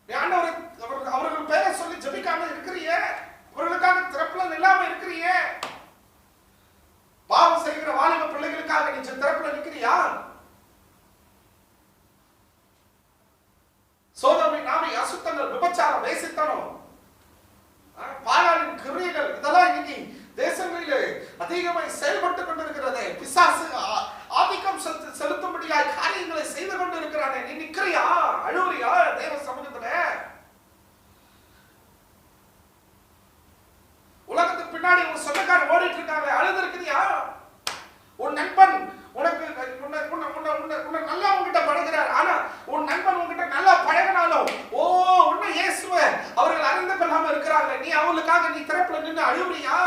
நீ அவர்கள் பேரை சொல்லி ஜெபிக்காம இருக்கிறியே? அவர்களுக்காக திறப்புல இல்லாம இருக்கிறியே? பாவம் செய்கிற வாலிப பிள்ளைகளுக்காக நீ திறப்புல நிற்கிறியா? சோதோமை, நாமை, அசுத்தங்கள், விபச்சாரம், வேசித்தனம், பாலாளின் கிரியைகள், இதெல்லாம் இன்னைக்கு தேசங்களிலே அதிகமாய் செயல்பட்டு கொண்டிருக்கிறது. பிசாசு ஆதிக்கம் செலுத்தும்படியாய் காரியங்களை செய்து கொண்டு இருக்கிறானே, நீ நிற்கிறியா? அழுவுறியா தேவ சமூகத்துல? உலகத்துக்கு பின்னாடி உன் சொந்தக்காரர் ஓடிட்டு இருக்காங்க, அழுது இருக்கிறியா? உன் நண்பன் உனக்கு நல்லா உங்ககிட்ட பழகிறார், ஆனா உன் நண்பன் உங்ககிட்ட நல்லா பழகினாலும் உன்னை இயேசுவ அவர்கள் அறிந்து கொள்ளாம இருக்கிறாங்க, நீ அவங்களுக்காக நீ திறப்புல நின்று அழுவுறியா?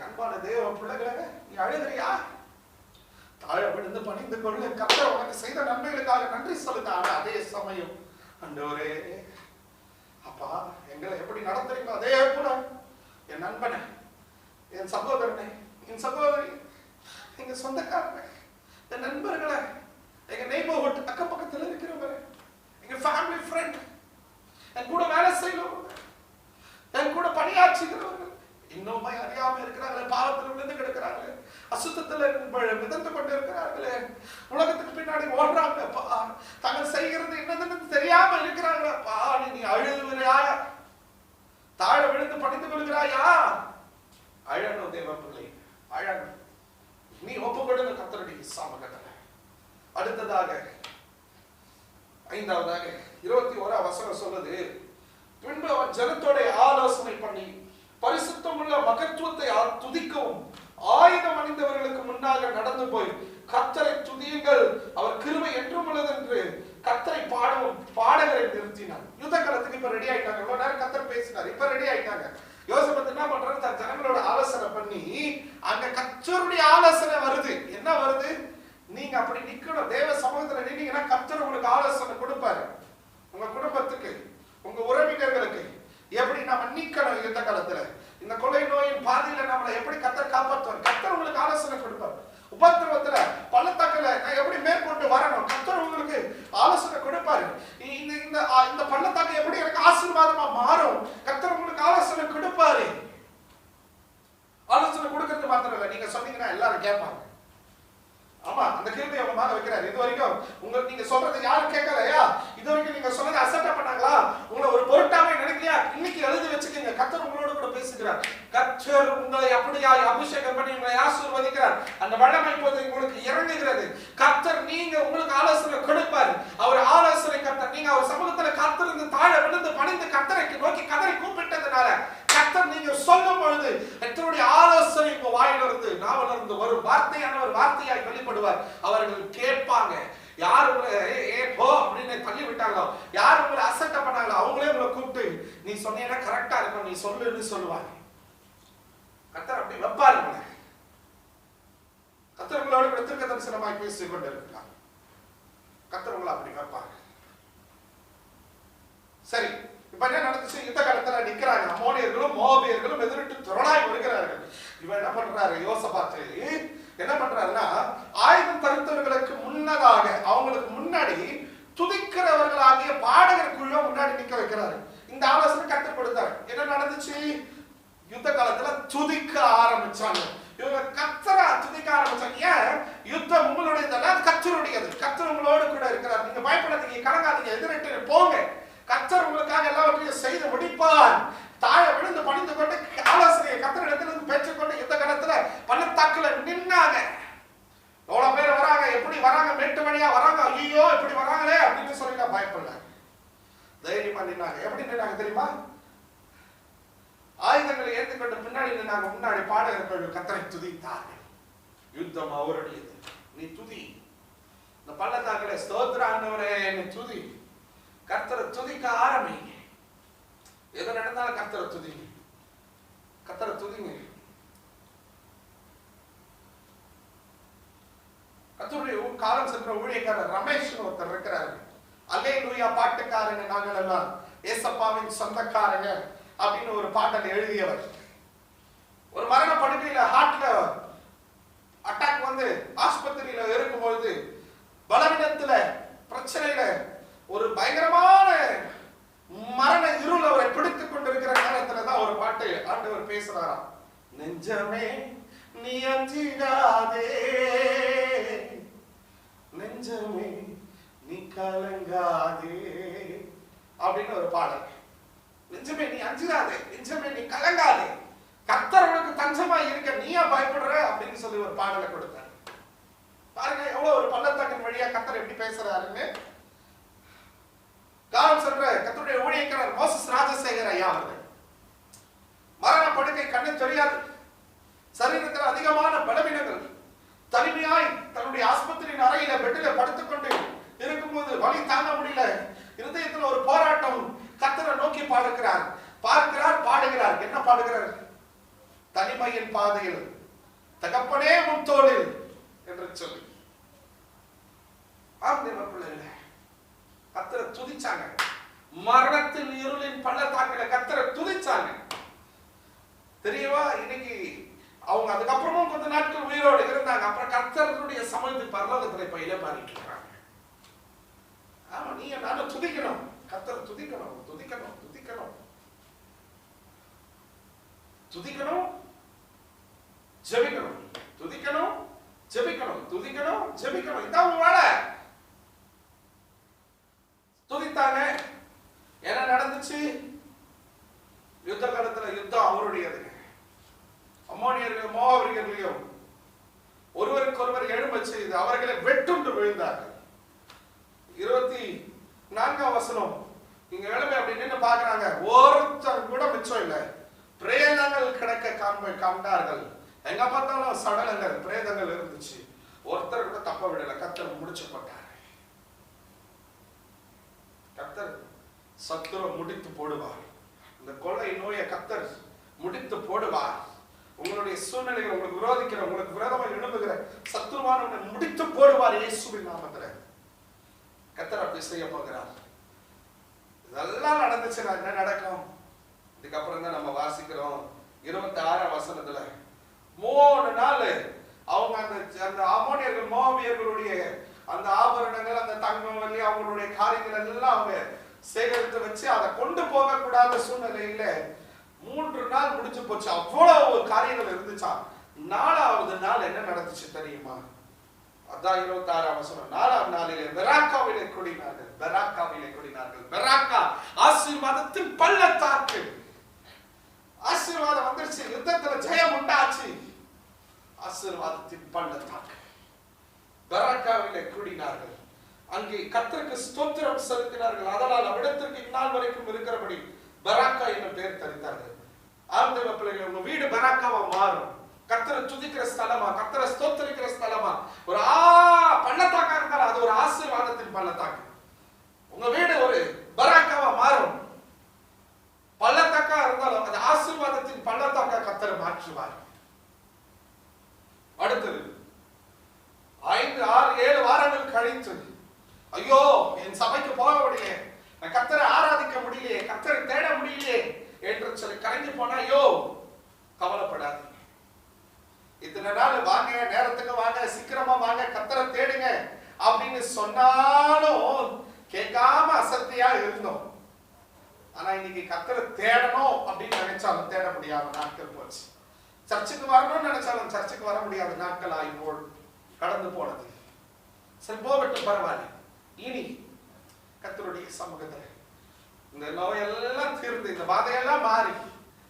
அன்பான தேவ பிள்ளைகளே, நீ அழுகிறியா? தாழ விழுந்து பணிந்து கொள்ள கர்த்தர் உனக்கு செய்த நன்மைகளுக்காக நன்றி சொல்லுங்க. ஆனா அதே சமயம் ஆண்டவரே, அப்பா எங்களை எப்படி நடத்துறீங்க அதே போல என் நண்பனை, என் சகோதரனை, என் சகோதரி, எங்க சொந்தக்காரனை, என் நண்பர்களை, எங்க நெய்பர்ஹுட் அக்க பக்கத்தில் இருக்கிறவங்க, எங்க ஃபேமிலி ஃப்ரெண்ட், என் கூட வேலை செய்கிறவங்க, என் கூட பணியாற்றுகிறவர்கள் இன்னும் அறியாம இருக்கிறாங்களே, பாவத்தில் விழுந்து கிடக்கிறாங்களே, அசுத்தத்துல மிதந்து கொண்டு இருக்கிறார்களே, உலகத்துக்கு பின்னாடி ஓடுறாங்க, தாங்கள் செய்கிறது என்னதுன்னு தெரியாம இருக்கிறாங்களப்பா, நீ அழுகுறியா? தாழ விழுந்து பணிந்து கொள்கிறாயா? அழணும் தேவ பிள்ளை, அழணும். நீ ஒப்பு கொடுங்க கர்த்தருடைய சமூகத்துல. அடுத்ததாக 5வதாக 21 வசனம் சொல்லுது, பின்பு அவன் ஜனத்தோட ஆலோசனை பண்ணி பரிசுத்தமுள்ள மகத்துவத்தை துதிக்கவும் ஆயுதம் அணிந்தவர்களுக்கு முன்னாக நடந்து போய் கர்த்தரை துதியுங்கள், அவர் கிருபை என்றும் உள்ளது என்று கர்த்தரை பாடவும் பாடகரை நிறுத்தினார். யுத்த காலத்துக்கு இப்ப ரெடி ஆயிட்டாங்க. இவ்வளவு நேரம் கர்த்தர் பேசினார், இப்ப ரெடி ஆயிட்டாங்க. யோசேப்பு என்ன பண்றாரு? தன் ஜனங்களோட ஆலோசனை பண்ணி அங்க கர்த்தருடைய ஆலோசனை வருது. என்ன வருது? நீங்க அப்படி நிக்கணும், தேவ சமூகத்துல நின்னீங்கன்னா கர்த்தர் உங்களுக்கு ஆலோசனை கொடுப்பாரு. உங்க குடும்பத்துக்கு, உங்க உறவினர்களுக்கு எப்படி நாம நிக்கணும், யுத்த காலத்துல. இந்த கொள்ளை நோயின் பாதையில நம்மளை எப்படி கர்த்தர் காப்பாற்றுவார்? கர்த்தர் உங்களுக்கு ஆலோசனை கொடுப்பார். உபத்திரவத்துல பள்ளத்தாக்குல நான் எப்படி மேற்கொண்டு வரணும், கர்த்தர் உங்களுக்கு ஆலோசனை கொடுப்பாரு. இந்த பள்ளத்தாக்கு எப்படி எனக்கு ஆசீர்வாதமா மாறும், கர்த்தர் உங்களுக்கு ஆலோசனை கொடுப்பாரு. ஆலோசனை கொடுக்கறது மாத்திரம் இல்ல, நீங்க சொன்னீங்கன்னா எல்லாரும் கேட்பாங்க. ஆமா, அந்த கேள்வி அவங்க மேல வைக்கிறாரு. இது வரைக்கும் நீங்க சொல்றது யாரும் கேட்கலையா? இது வரைக்கும் நீங்க சொன்னதை அசப்ட் பண்ணாங்களா? உங்களை ஒரு பொருட்டாவே நினைக்கலையா? இன்னைக்கு எழுதி வச்சுக்கீங்க. கர்த்தர் உங்களோட கூட பேசுகிறார். கர்த்தர் உங்களை அப்படியா அபிஷேகம் பண்ணி உங்களை ஆசீர்வதிக்கிறார். அந்த வல்லமை இப்போது உங்களுக்கு இறங்குகிறது. கர்த்தர் நீங்க உங்களுக்கு ஆலோசனை கொடுப்பார். அவர் ஆலோசனை கர்த்தர். நீங்க அவர் சமூகத்துல காத்திருந்து தாழ விழுந்து பணிந்து கர்த்தரை நோக்கி கதறி கூப்பிட்டதுனால கர்த்தர் நீங்க சொல்லும் பொழுது கர்த்தருடைய ஆலோசனை உங்க வாயிலிருந்து நாவிலிருந்து வரும். வார்த்தையானவர் வார்த்தையாய் வெளிப்படுவார். அவர்கள் கேட்பாங்க. யார் உங்களை போ அப்படின்னு தள்ளி விட்டாங்களோ, யார் உங்களை அசட்டை பண்ணாங்களோ, அவங்களே உங்களை கூப்பிட்டு நீ சொன்னீங்கன்னா கரெக்டா இருக்கும், நீ சொல்லுன்னு சொல்லுவாங்க. கர்த்தர் அப்படி வைப்பாருங்க. கர்த்தர் உங்களோட கூட தீர்க்க தரிசனமாய் பேசிக் கொண்டு இருக்கிறார். கர்த்தர் உங்களை அப்படி வைப்பாங்க. சரி, இப்ப என்ன நடந்துச்சு? யுத்த காலத்துல நிக்கிறாங்க. அம்மோனியர்களும் மோவாபியர்களும் எதிரிட்டு திரளாய் வருகிறார்கள். இவன் என்ன பண்றாரு? யோசபாத்து என்ன பண்றாருன்னா, ஆயுதம் தரித்தவர்களுக்கு முன்னதாக அவங்களுக்கு முன்னாடி துதிக்கிறவர்களாகிய பாடகர் குழுவை முன்னாடி நிக்க வைக்கிறாரு. இந்த ஆலோசனை கற்றுக் கொடுத்தாரு. என்ன நடந்துச்சு? யுத்த காலத்துல துதிக்க ஆரம்பிச்சாங்க. இவங்க கர்த்தரை துதிக்க ஆரம்பிச்சாங்க. ஏன்? யுத்தம் உங்களுடையதல்ல, கர்த்தருடையது. கர்த்தர் உங்களோடு கூட இருக்கிறார். நீங்க பயப்படாதீங்க, கலங்காதீங்க, எதிரிட்டு போங்க. கர்த்தர் உங்களுக்காக எல்லாவற்றையும் செய்து முடிப்பார். தாழ விழுந்து பணிந்து கொண்டு ஆலோசனையை கர்த்தரிடத்திலிருந்து பெற்றுக்கொண்டு யுத்த காலத்துல பள்ளத்தாக்குல நின்னாங்க. எவ்வளவு பேர் வராங்க, எப்படி வராங்க, மேட்டு வழியா வராங்க, ஐயோ இப்படி வராங்களே அப்படின்னு சொல்லி நான் பயப்படல. தைரியமா நின்னாங்க. எப்படி நின்னாங்க தெரியுமா? ஆயுதங்களை ஏற்றுக்கொண்டு பின்னாடி நின்னாங்க. முன்னாடி பாடகர்கள் கர்த்தரை துதித்தார்கள். யுத்தம் அவருடையது, நீ துதி. இந்த பள்ளத்தாக்குல ஸ்தோத்திர ஆண்டவரே நீ துதி. கர்த்தரை துதிக்க ஆரம்பிங்க. எது நடந்தாலும் கர்த்தரை துதிங்க. கர்த்தரை துதிங்க. கர்த்தருடைய காலம் சென்ற ஊழியக்காரர் ரமேஷ் ஒருத்தர் இருக்கிறாரு. அல்லேலூயா பாட்டுக்காரங்க நாங்கள் எல்லாம் ஏசப்பாவின் சொந்தக்காரங்க அப்படின்னு ஒரு பாட்டை எழுதியவர். ஒரு மரண படுக்கையில ஹார்ட்ல அட்டாக் வந்து ஆஸ்பத்திரியில இருக்கும்பொழுது பலவீனத்துல பிரச்சனையில ஒரு பயங்கரமான மரண இருள் அவரை பிடித்துக் கொண்டிருக்கிற நேரத்துலதான் ஒரு பாட்டு ஆண்டவர் பேசுறாராம். நெஞ்சமே நீ அஞ்சிடாதே, நெஞ்சமே நீ கலங்காதே அப்படின்னு ஒரு பாடல். நெஞ்சமே நீ அஞ்சிடாதே, நெஞ்சமே நீ கலங்காதே, கர்த்தர் உனக்கு தஞ்சமா இருக்க, நீயா பயப்படுற அப்படின்னு சொல்லி ஒரு பாடலை கொடுத்தார். பாருங்க எவ்வளவு ஒரு பள்ளத்தாக்கின் வழியா கர்த்தர் எப்படி பேசுறாருன்னு. காலம் சென்ற கர்த்தருடைய ஊழியக்காரர் மோசஸ் ராஜசேகர் ஐயா அவர்கள் மரண படுக்கை, கண்ணு தெரியாது, சரீரத்தில் அதிகமான பலவீனங்கள், தனிமையாய் தன்னுடைய ஆஸ்பத்திரியின் அறையில பெட்டில படுத்துக்கொண்டு இருக்கும்போது வலி தாங்க முடியல. இருதயத்தில் ஒரு போராட்டம். கர்த்தரை நோக்கி பார்க்கிறார், பாடுகிறார். என்ன பாடுகிறார்? தனிமையின் பாதையில் தகப்பனே உன் தோளில் என்று சொல்லி. கர்த்தரை துதிச்சாங்க. மரணத்தின் இருளின் பள்ளத்தாக்குல கர்த்தரை துதிச்சாங்க. தெரியுமா? இன்னைக்கு அவங்க அதுக்கப்புறமும் கொஞ்ச நாட்கள் உயிரோடு இருந்தாங்க. அப்புறம் கர்த்தருடைய சமூகத்தில் பரலோகத்துல இப்ப இளமாறிட்டு இருக்காங்க. ஆமா, நீங்க நானும் துதிக்கணும். கர்த்தரை துதிக்கணும், துதிக்கணும், துதிக்கணும், துதிக்கணும், ஜெபிக்கணும், துதிக்கணும், ஜெபிக்கணும், துதிக்கணும், ஜெபிக்கணும். இதான் உங்க வேலை. துதித்தாங்க. என்ன நடந்துச்சு? யுத்த காலத்துல யுத்தம் அவருடையது. அம்மோனியர்கள் மோவாபியர்களையும் ஒருவருக்கு ஒருவர் எழும்ப செய்து அவர்களை வெட்டுண்டு விழுந்தார்கள். 24ஆம் வசனம் இங்க எழுமை அப்படின்னு பாக்குறாங்க. ஒருத்தர் கூட மிச்சம் இல்லை. பிரேதங்கள் கிடக்க காண்டார்கள். எங்க பார்த்தாலும் சடலங்கள், பிரேதங்கள் இருந்துச்சு. ஒருத்தர் கூட தப்ப விடல. கர்த்தர் முடிச்சு போட்டார். கர்த்தர் சத்துரு முடித்து போடுவார். இந்த கொள்ளை நோயை கர்த்தர் முடித்து போடுவார். உங்களுடைய சூழ்நிலைகள், உங்களுக்கு விரோதிக்கிற, உங்களுக்கு விரோதமாக எழும்புகிற சத்துருவானவனை முடித்து போடுவார் இயேசுவின் நாமத்துல. கர்த்தர் அப்படி செய்ய போகிறார். இதெல்லாம் நடந்துச்சுன்னா என்ன நடக்கும்? இதுக்கப்புறம் தான் நம்ம வாசிக்கிறோம் 26ஆம் வசனத்துல 3 நாள் அவங்க அந்த அம்மோனியர்கள் மோவாபியர்களுடைய அந்த ஆபரணங்கள், அந்த தங்கம் வெள்ளி, அவங்களுடைய காரியங்கள் எல்லாம் அவங்க சேகரித்து வச்சு அதை கொண்டு போக கூடாத சூழ்நிலையில 3 நாள் முடிஞ்சு போச்சு. அவ்வளவு காரியங்கள் இருந்துச்சா. 4வது நாள் என்ன நடந்துச்சு தெரியுமா? அதான் 26ஆம் வசனம். 4ஆம் நாளிலே பெராக்காவிலே கூடினார்கள். பெராக்காவிலே கூடினார்கள். பெராக்கா ஆசீர்வாதத்தின் பள்ளத்தாக்கு. ஆசீர்வாதம் வந்துருச்சு, யுத்தத்துல ஜெயம் உண்டாச்சு. ஆசீர்வாதத்தின் பள்ளத்தாக்கு பெராக்காவிலே கூடினார்கள். அங்கே கர்த்தருக்கு ஸ்தோத்திரம் செலுத்தினார்கள். அதனால் அவ்விடத்திற்கு இந்நாள் வரைக்கும் இருக்கிறபடி பெராக்கா என்ற பெயர் தரித்தார்கள். ஆண்டவ பிள்ளைகள், உங்க வீடு பெராக்காவா மாறும். கர்த்தரை துதிக்கிற ஸ்தலமா, கர்த்தரை ஸ்தோத்திரிக்கிற ஸ்தலமா. ஒரு பள்ளத்தாக்கா இருந்தாலும் அது ஒரு ஆசீர்வாதத்தின் பள்ளத்தாக்கு. உங்க வீடு ஒரு பெராக்காவா மாறும். பள்ளத்தாக்கா இருந்தாலும் அது ஆசீர்வாதத்தின் பள்ளத்தாக்கா கர்த்தரை மாற்றுவார். அடுத்தது 5, 6, 7 வாரங்கள் கழித்து, ஐயோ என் சபைக்கு போக முடியலையே, நான் கர்த்தரை ஆராதிக்க முடியலையே, கர்த்தரை தேட முடியலையே என்று சொல்லி கரைஞ்சு போனா, ஐயோ கவலைப்படாது. இத்தனை நாள் வாங்க, நேரத்துக்கு வாங்க, சீக்கிரமா வாங்க, கர்த்தரை தேடுங்க அப்படின்னு சொன்னாலும் கேட்காம அசத்தியா இருந்தோம். ஆனா இன்னைக்கு கர்த்தரை தேடணும் அப்படின்னு நினைச்சாலும் தேட முடியாத நாட்கள் போச்சு. சர்ச்சுக்கு வரணும்னு நினைச்சாலும் சர்ச்சுக்கு வர முடியாத நாட்கள் ஆகிப்போல் கடந்து போனது. சரி, போகட்டும், பரவாயில்ல. இனி கர்த்தருடைய சமூகத்துல இந்த நோயெல்லாம் தீர்ந்து, இந்த பாதையெல்லாம் மாறி,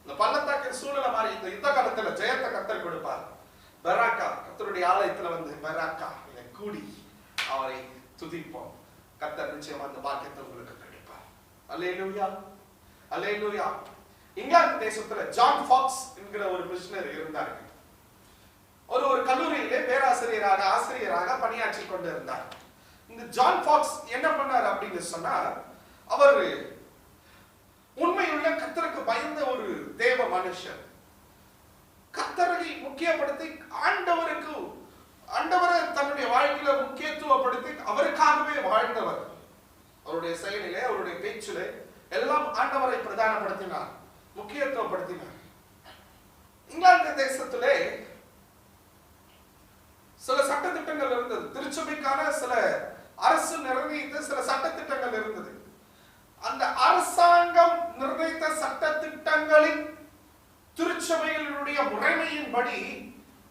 இந்த பள்ளத்தாக்கின் சூழலை மாறி, இந்த யுத்த காலத்துல ஜெயத்தை கர்த்தர் கொடுப்பார். பெராக்கா கர்த்தருடைய ஆலயத்துல வந்து பெராக்கா கூடி அவரை துதிப்போம். கர்த்தர் நிச்சயமா அந்த பாக்கியத்தை உங்களுக்கு கிடைப்பார். அல்லேலூயா, அல்லேலூயா. இங்கிலாந்து தேசத்துல ஜான் ஃபாக்ஸ் என்கிற ஒரு மிஷனரி இருந்தார்கள். ஒரு கல்லூரியிலே பேராசிரியராக, ஆசிரியராக பணியாற்றி கொண்டு இருந்தார். இந்த ஜான் ஃபாக்ஸ் என்ன பண்ணார் அப்படின்னு சொன்னா, அவர் உண்மையுள்ள கர்த்தருக்கு பயந்த ஒரு தேவ மனுஷர். கர்த்தரை முக்கியப்படுத்தி ஆண்டவரை தன்னுடைய வாழ்க்கையில முக்கியத்துவப்படுத்தி அவருக்காகவே வாழ்ந்தவர். அவருடைய செயலிலே, அவருடைய பேச்சிலே எல்லாம் ஆண்டவரை பிரதானப்படுத்தினார், முக்கியத்துவப்படுத்தினார். இங்கிலாந்து தேசத்திலே சில சட்டத்திட்டங்கள் இருந்தது. திருச்சபைக்கான சில அரசு நிர்ணயித்த சில சட்டத்திட்டங்கள் இருந்தது. அந்த அரசாங்கம் நிர்ணயித்த சட்டத்திட்டங்களின் திருச்சபைகளுடைய முறைமையின்படி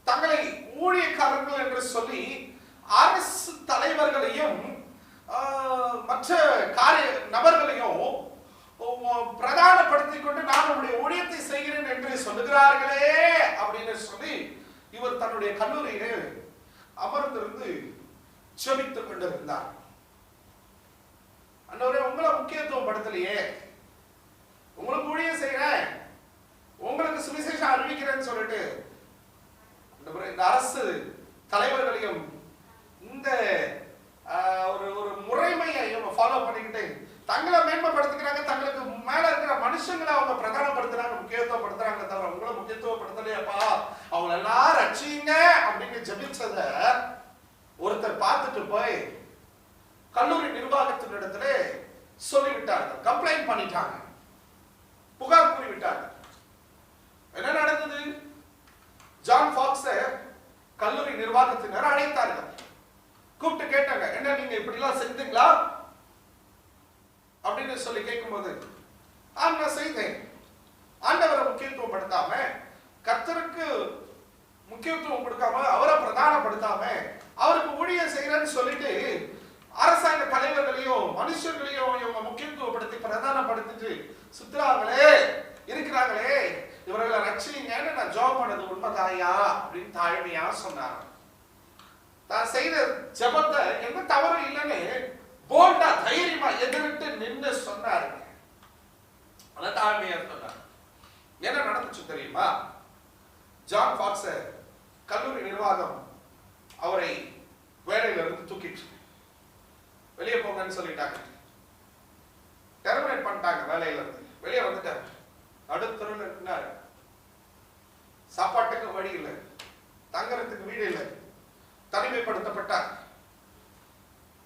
தங்களை ஊழியக்காரர்கள் என்று சொல்லி அரசு தலைவர்களையும் மற்ற நபர்களையும் பிரதானப்படுத்திக் கொண்டு நான் நம்முடைய ஊழியத்தை செய்கிறேன் என்று சொல்லுகிறார்களே அப்படின்னு சொல்லி இவர் தன்னுடைய கல்லூரியிலே அமர்ந்திருந்து ஜெபித்துக் கொண்டிருந்தார். அண்டவரே, உங்களை முக்கியத்துவம் படுத்தலையே, உங்களுக்கு ஊழியம் செய்யறேன், உங்களுக்கு சுவிசேஷம் அறிவிக்கிறேன்னு சொல்லிட்டு இந்த அரசு தலைவர்களையும் இந்த ஒரு முறைமையை இவங்க ஃபாலோ பண்ணிக்கிட்டு தங்களை மேன்மைப்படுத்திக்கிறாங்க. தங்களுக்கு மேல இருக்கிற மனுஷங்களை அவங்க பிரதானப்படுத்துறாங்க, முக்கியத்துவப்படுத்துறாங்க. தவிர உங்களை முக்கியத்துவப்படுத்தலையாப்பா, அவங்க எல்லாம் ரட்சிங்க அப்படின்னு ஜெபிச்சத ஒருத்தர் பார்த்துட்டு போய் கல்லூரி நிர்வாகத்தின் இடத்துல சொல்லிவிட்டார்கள், கம்ப்ளைண்ட் பண்ணிட்டாங்க, புகார் கூறிவிட்டாங்க. என்ன நடந்தது? ஜான் ஃபாக்ஸ கல்லூரி நிர்வாகத்தினர் அழைத்தார்கள். கூப்பிட்டு கேட்டாங்க, என்ன நீங்க இப்படி எல்லாம் செஞ்சீங்களா அப்படின்னு சொல்லி கேட்கும்போது, நான் செய்தேன். ஆண்டவரை முக்கியத்துவம் படுத்தாம, கர்த்தருக்கு முக்கியத்துவம் கொடுக்காம, அவரை பிரதானப்படுத்தாம, அவருக்கு ஊழியம் செய்யறேன்னு சொல்லிட்டு அரசாங்க தலைவர்களையும் மனுஷர்களையும் இவங்க முக்கியத்துவப்படுத்தி பிரதானப்படுத்திட்டு சுத்துறாங்களே, இருக்கிறாங்களே, இவர்களை ரட்சிங்கன்னு நான் ஜெபம் பண்ணது உண்மைதாயா அப்படின்னு தாழ்மையா சொன்னாங்க. தான் செய்த ஜெபத்தை எந்த தவறும் இல்லைன்னு போல்டா தைரியமா எதிர்த்து நின்று சொன்னாருங்க. அதான் தாழ்மையா சொன்னார். என்ன நடந்துச்சு தெரியுமா? ஜான் ஃபாக்ஸ கல்லூரி நிர்வாகம் அவரை வேலையில இருந்து தூக்கிட்டு வெளியே போங்கன்னு சொல்லிட்டாங்க. டெர்மினேட் பண்ணிட்டாங்க வேலையில இருந்து. வெளியே வந்துட்டாரு. நடுத்தருவில் இருந்தாரு. சாப்பாட்டுக்கு வழி இல்லை, தங்கறதுக்கு வீடு இல்லை, தனிமைப்படுத்தப்பட்டார்.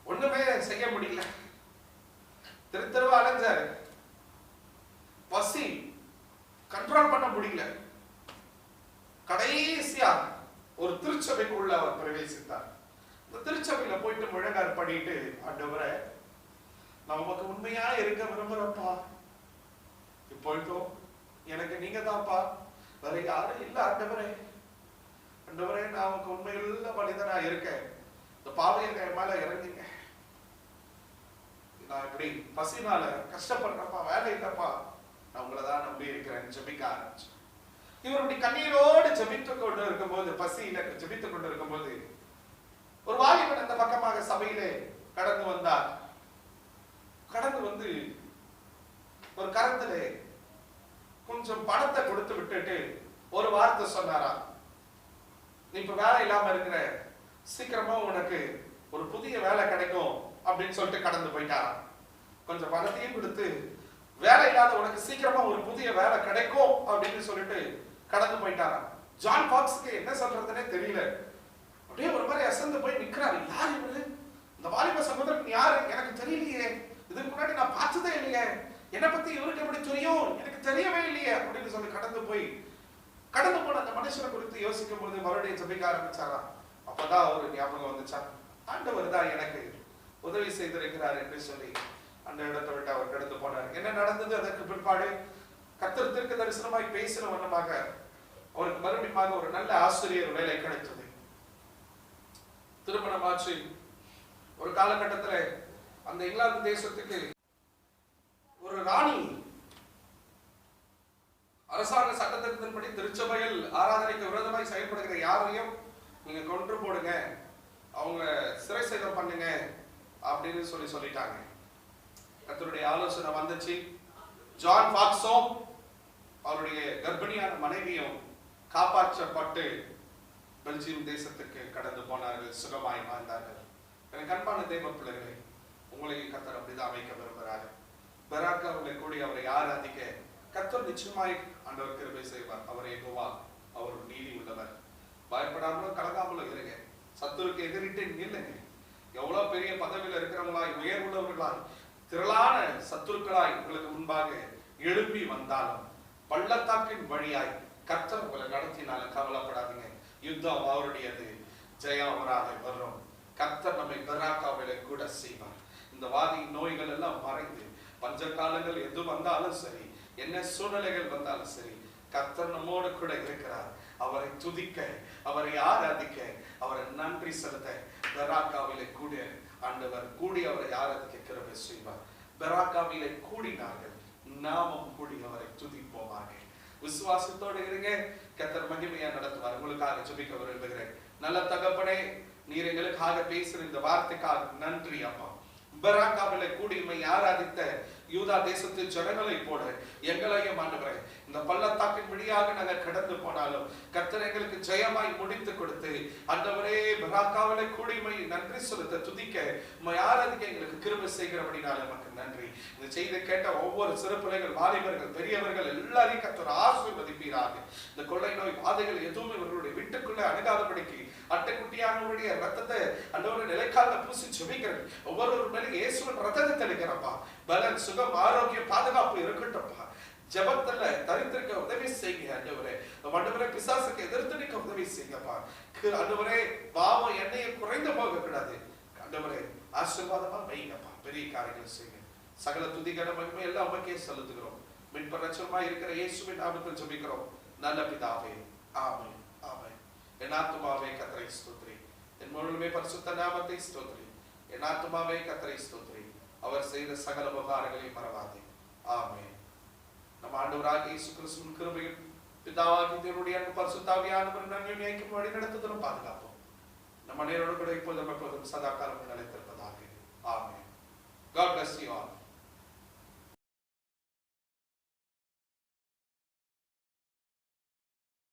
ஒண்ணுமே செய்ய முடியல. தெருவா அலைஞ்சாரு. பசி கண்ட்ரோல் பண்ண முடியல. கடைசியா ஒரு திருச்சபைக்குள்ள அவர் பிரவேசித்தார். இந்த திருச்சபையில போயிட்டு முழங்கால் படிட்டு, ஆண்டவரே நான் உமக்கு உண்மையா இருக்க விரும்புறப்பா, இப்பொழுதும் எனக்கு நீங்க தான்ப்பா, வேற யாரும் இல்ல ஆண்டவரே. ஆண்டவரே நான் உமக்கு உண்மையுள்ள மனிதனா இருக்கேன், இந்த பாவையை என் மேல இறங்குங்க. நான் இப்படி பசினால கஷ்டப்படுறப்பா, வேலை இல்லப்பா, நான் உங்களை தான் நம்பி இருக்கிறேன் ஜெபிக்க ஆரம்பிச்சு. இவருடைய கண்ணீரோடு ஜெபித்துக் கொண்டு இருக்கும்போது, பசியில ஜெபித்துக் கொண்டு இருக்கும்போது, ஒரு வாலிபன் அந்த பக்கமாக சபையிலே கடந்து வந்தார். கடந்து வந்து ஒரு கரத்திலே கொஞ்சம் பணத்தை கொடுத்து விட்டுட்டு ஒரு வார்த்தை சொன்னாரா, நீ இப்ப வேலை இல்லாம இருக்கிற, சீக்கிரமா உனக்கு ஒரு புதிய வேலை கிடைக்கும் அப்படின்னு சொல்லிட்டு கடந்து போயிட்டாரா. கொஞ்சம் பணத்தையும் கொடுத்து, வேலை இல்லாத உனக்கு சீக்கிரமா ஒரு புதிய வேலை கிடைக்கும் அப்படின்னு சொல்லிட்டு கடந்து போயிட்டாரா. ஜான் பாக்ஸ்க்கு என்ன சொல்றதுன்னே தெரியல. அப்படியே ஒரு மாதிரி அசந்து போய் நிக்கிறாரு. யார் இவரு? இந்த வாலிப சகோதரன் யாரு? எனக்கு தெரியலையே, இதுக்கு முன்னாடி நான் பார்த்ததே இல்லையே, என்னை பத்தி இவருக்கு எப்படி தெரியும், எனக்கு தெரியவே இல்லையே அப்படின்னு சொல்லி கடந்து போன அந்த மனுஷனை குறித்து யோசிக்கும் பொழுது மறுபடியும் ஜெபிக்க ஆரம்பிச்சாரா. அப்பதான் ஒரு ஞாபகம் வந்துச்சா, ஆண்டவர் தான் எனக்கு உதவி செய்திருக்கிறார் என்று சொல்லி அந்த இடத்தை விட்டு அவர் கடந்து போனார். என்ன நடந்தது அதற்கு பிற்பாடு? கர்த்தர் தீர்க்க தரிசனமாய் பேசின வண்ணமாக அவருக்கு மறுபடியும் ஒரு நல்ல ஆசிரியர் வேலை கிடைத்தது. திருமணமாச்சு. ஒரு காலகட்டத்தில் அந்த இங்கிலாந்து தேசத்துக்கு ஒரு ராணி அரசாங்க சட்டத்திட்டத்தின்படி திருச்சபையில் ஆராதனைக்கு விரோதமாய் செயல்படுகிற யாரையும் நீங்க கொன்று போடுங்க, அவங்க சிறை சேதம் பண்ணுங்க அப்படின்னு சொல்லிட்டாங்க. கர்த்தருடைய ஆலோசனை வந்துச்சு. ஜான் பாக்ஸும் அவருடைய கர்ப்பிணியான மனைவியும் காப்பாற்றப்பட்டு பெல்ஜியம் தேசத்துக்கு கடந்து போனார்கள், சுகமாய் வாழ்ந்தார்கள். எனக்கு அன்பான தேவ பிள்ளைகளை, உங்களை கர்த்தர் அப்படிதான் அமைக்க விரும்புகிறாரு. பெராக் அவர்களை கூடி அவரை ஆராதிக்க கர்த்தர் நிச்சயமாய் ஆண்டவர் கிருபை செய்வார். அவர் யெகோவா, அவர் நீதி உள்ளவர். பயப்படாமலும் கலங்காமலும் இருங்க. சத்துருக்கு எதிரிட்டு நில்லுங்க. எவ்வளவு பெரிய பதவியில் இருக்கிறவங்களாய், உயர்வுள்ளவர்களாய், திரளான சத்துருக்களாய் உங்களுக்கு முன்பாக எழுப்பி வந்தாலும் பள்ளத்தாக்கின் வழியாய் கர்த்தர் உங்களை நடத்தினாலும் கவலைப்படாதீங்க. யுத்தம் அவருடையது, ஜெயம் அவராக வரும். கர்த்தர் நம்மை பெராக்காவிலே கூட செய்வார். இந்த வாதி நோய்கள் எல்லாம் மறைந்து, பஞ்ச காலங்கள் எது வந்தாலும் சரி, என்ன சூழ்நிலைகள் வந்தாலும் சரி, கர்த்தர் நம்மோடு கூட இருக்கிறார். அவரை துதிக்க, அவரை ஆராதிக்க, அவரை நன்றி செலுத்த பெராக்காவிலே கூட ஆண்டவர் கூடி அவரை ஆராதிக்க கிருபை செய்வார். பெராக்காவிலே கூடினார்கள், நாமும் கூடி அவரை துதிப்போமாக. விசுவாசத்தோடு இருங்க. கர்த்தர் மகிமையா நடத்துவார். உங்களுக்காக ஜெபிக்க விரும்புகிறேன். நல்ல தகப்பனே, நீர் எங்களுக்காக பேசுற இந்த வார்த்தைக்காக நன்றி அப்பா. பெராக்காவிலே கூடி உம்மை ஆராதித்த யூதா தேசத்து ஜனங்களை போல எங்களையும் ஆண்டவரே, இந்த பள்ளத்தாக்கின் வழியாக நாங்கள் கடந்து போனாலும் கர்த்தர் எங்களுக்கு ஜெயமாய் முடித்து கொடுத்து ஆண்டவரே பெராக்காவிலே கூடி உம்மை நன்றி செலுத்த, துதிக்க, உம்மை ஆராதிக்க எங்களுக்கு கிருபை செய்கிறபடினால நமக்கு நன்றி. இந்த செய்தி கேட்ட ஒவ்வொரு சிறு பிள்ளைகள், வாலிபர்கள், பெரியவர்கள் எல்லாரையும் கர்த்தர் ஆசீர்வதிப்பீராக. இந்த கொள்ளை நோய் பாதைகள் எதுவுமே இவர்களுடைய வீட்டுக்குள்ள அணுகாதபடிக்கு அட்டைக்குட்டியானவருடைய ரத்தத்தை ஆண்டவரே நிலைக்கால பூசி ஜெபிக்கிறேன். ஒவ்வொரு மேலும் இயேசுவின் ரத்தத்தை தெளிக்கிறப்பா. பலன், சுகம், ஆரோக்கியம், பாதுகாப்பு இருக்கட்டும்ப்பா. ஜெபத்துல தரித்திருக்க உதவி செய்யுங்க ஆண்டவரே. ஆண்டவரே, பிசாசுக்கு எதிர்த்து நிற்க உதவி செய்யுங்கப்பா. ஆண்டவரே, பாவம் எண்ணெயை குறைந்து போக கூடாது ஆண்டவரே. ஆசீர்வாதமா வைங்கப்பா. பெரிய காரியங்கள் செய்யுங்க. சகல துதிகர மகிமை எல்லாம் உமக்கே செலுத்துகிறோம். மீட்பர் ரட்சகருமா இருக்கிற இயேசுவின் நாமத்தில் ஜெபிக்கிறோம் நல்ல பிதாவே. ஆமென், ஆமென். என் ஆத்துமாவே கர்த்தரை ஸ்தோத்திரி, என் முழுமே பரிசுத்த நாமத்தை ஸ்தோத்திரி. என் ஆத்துமாவே கர்த்தரை ஸ்தோத்திரி, அவர் செய்த சகல உபகாரங்களையும் மறவாதே. ஆமென். நம் ஆண்டவராகிய இயேசு கிறிஸ்துவின் கிருபையும் பிதாவாகிய தேவனுடைய அன்பும் பரிசுத்த ஆவியானவரின் அந்யோன்யமும் வழி நடத்துதலும் பாதுகாப்பும் நம் அனைவரோடு கூட இப்பொழுதும் எப்பொழுதும் சதா காலமும் நிலைத்திருப்பதாக. ஆமென். God bless you all.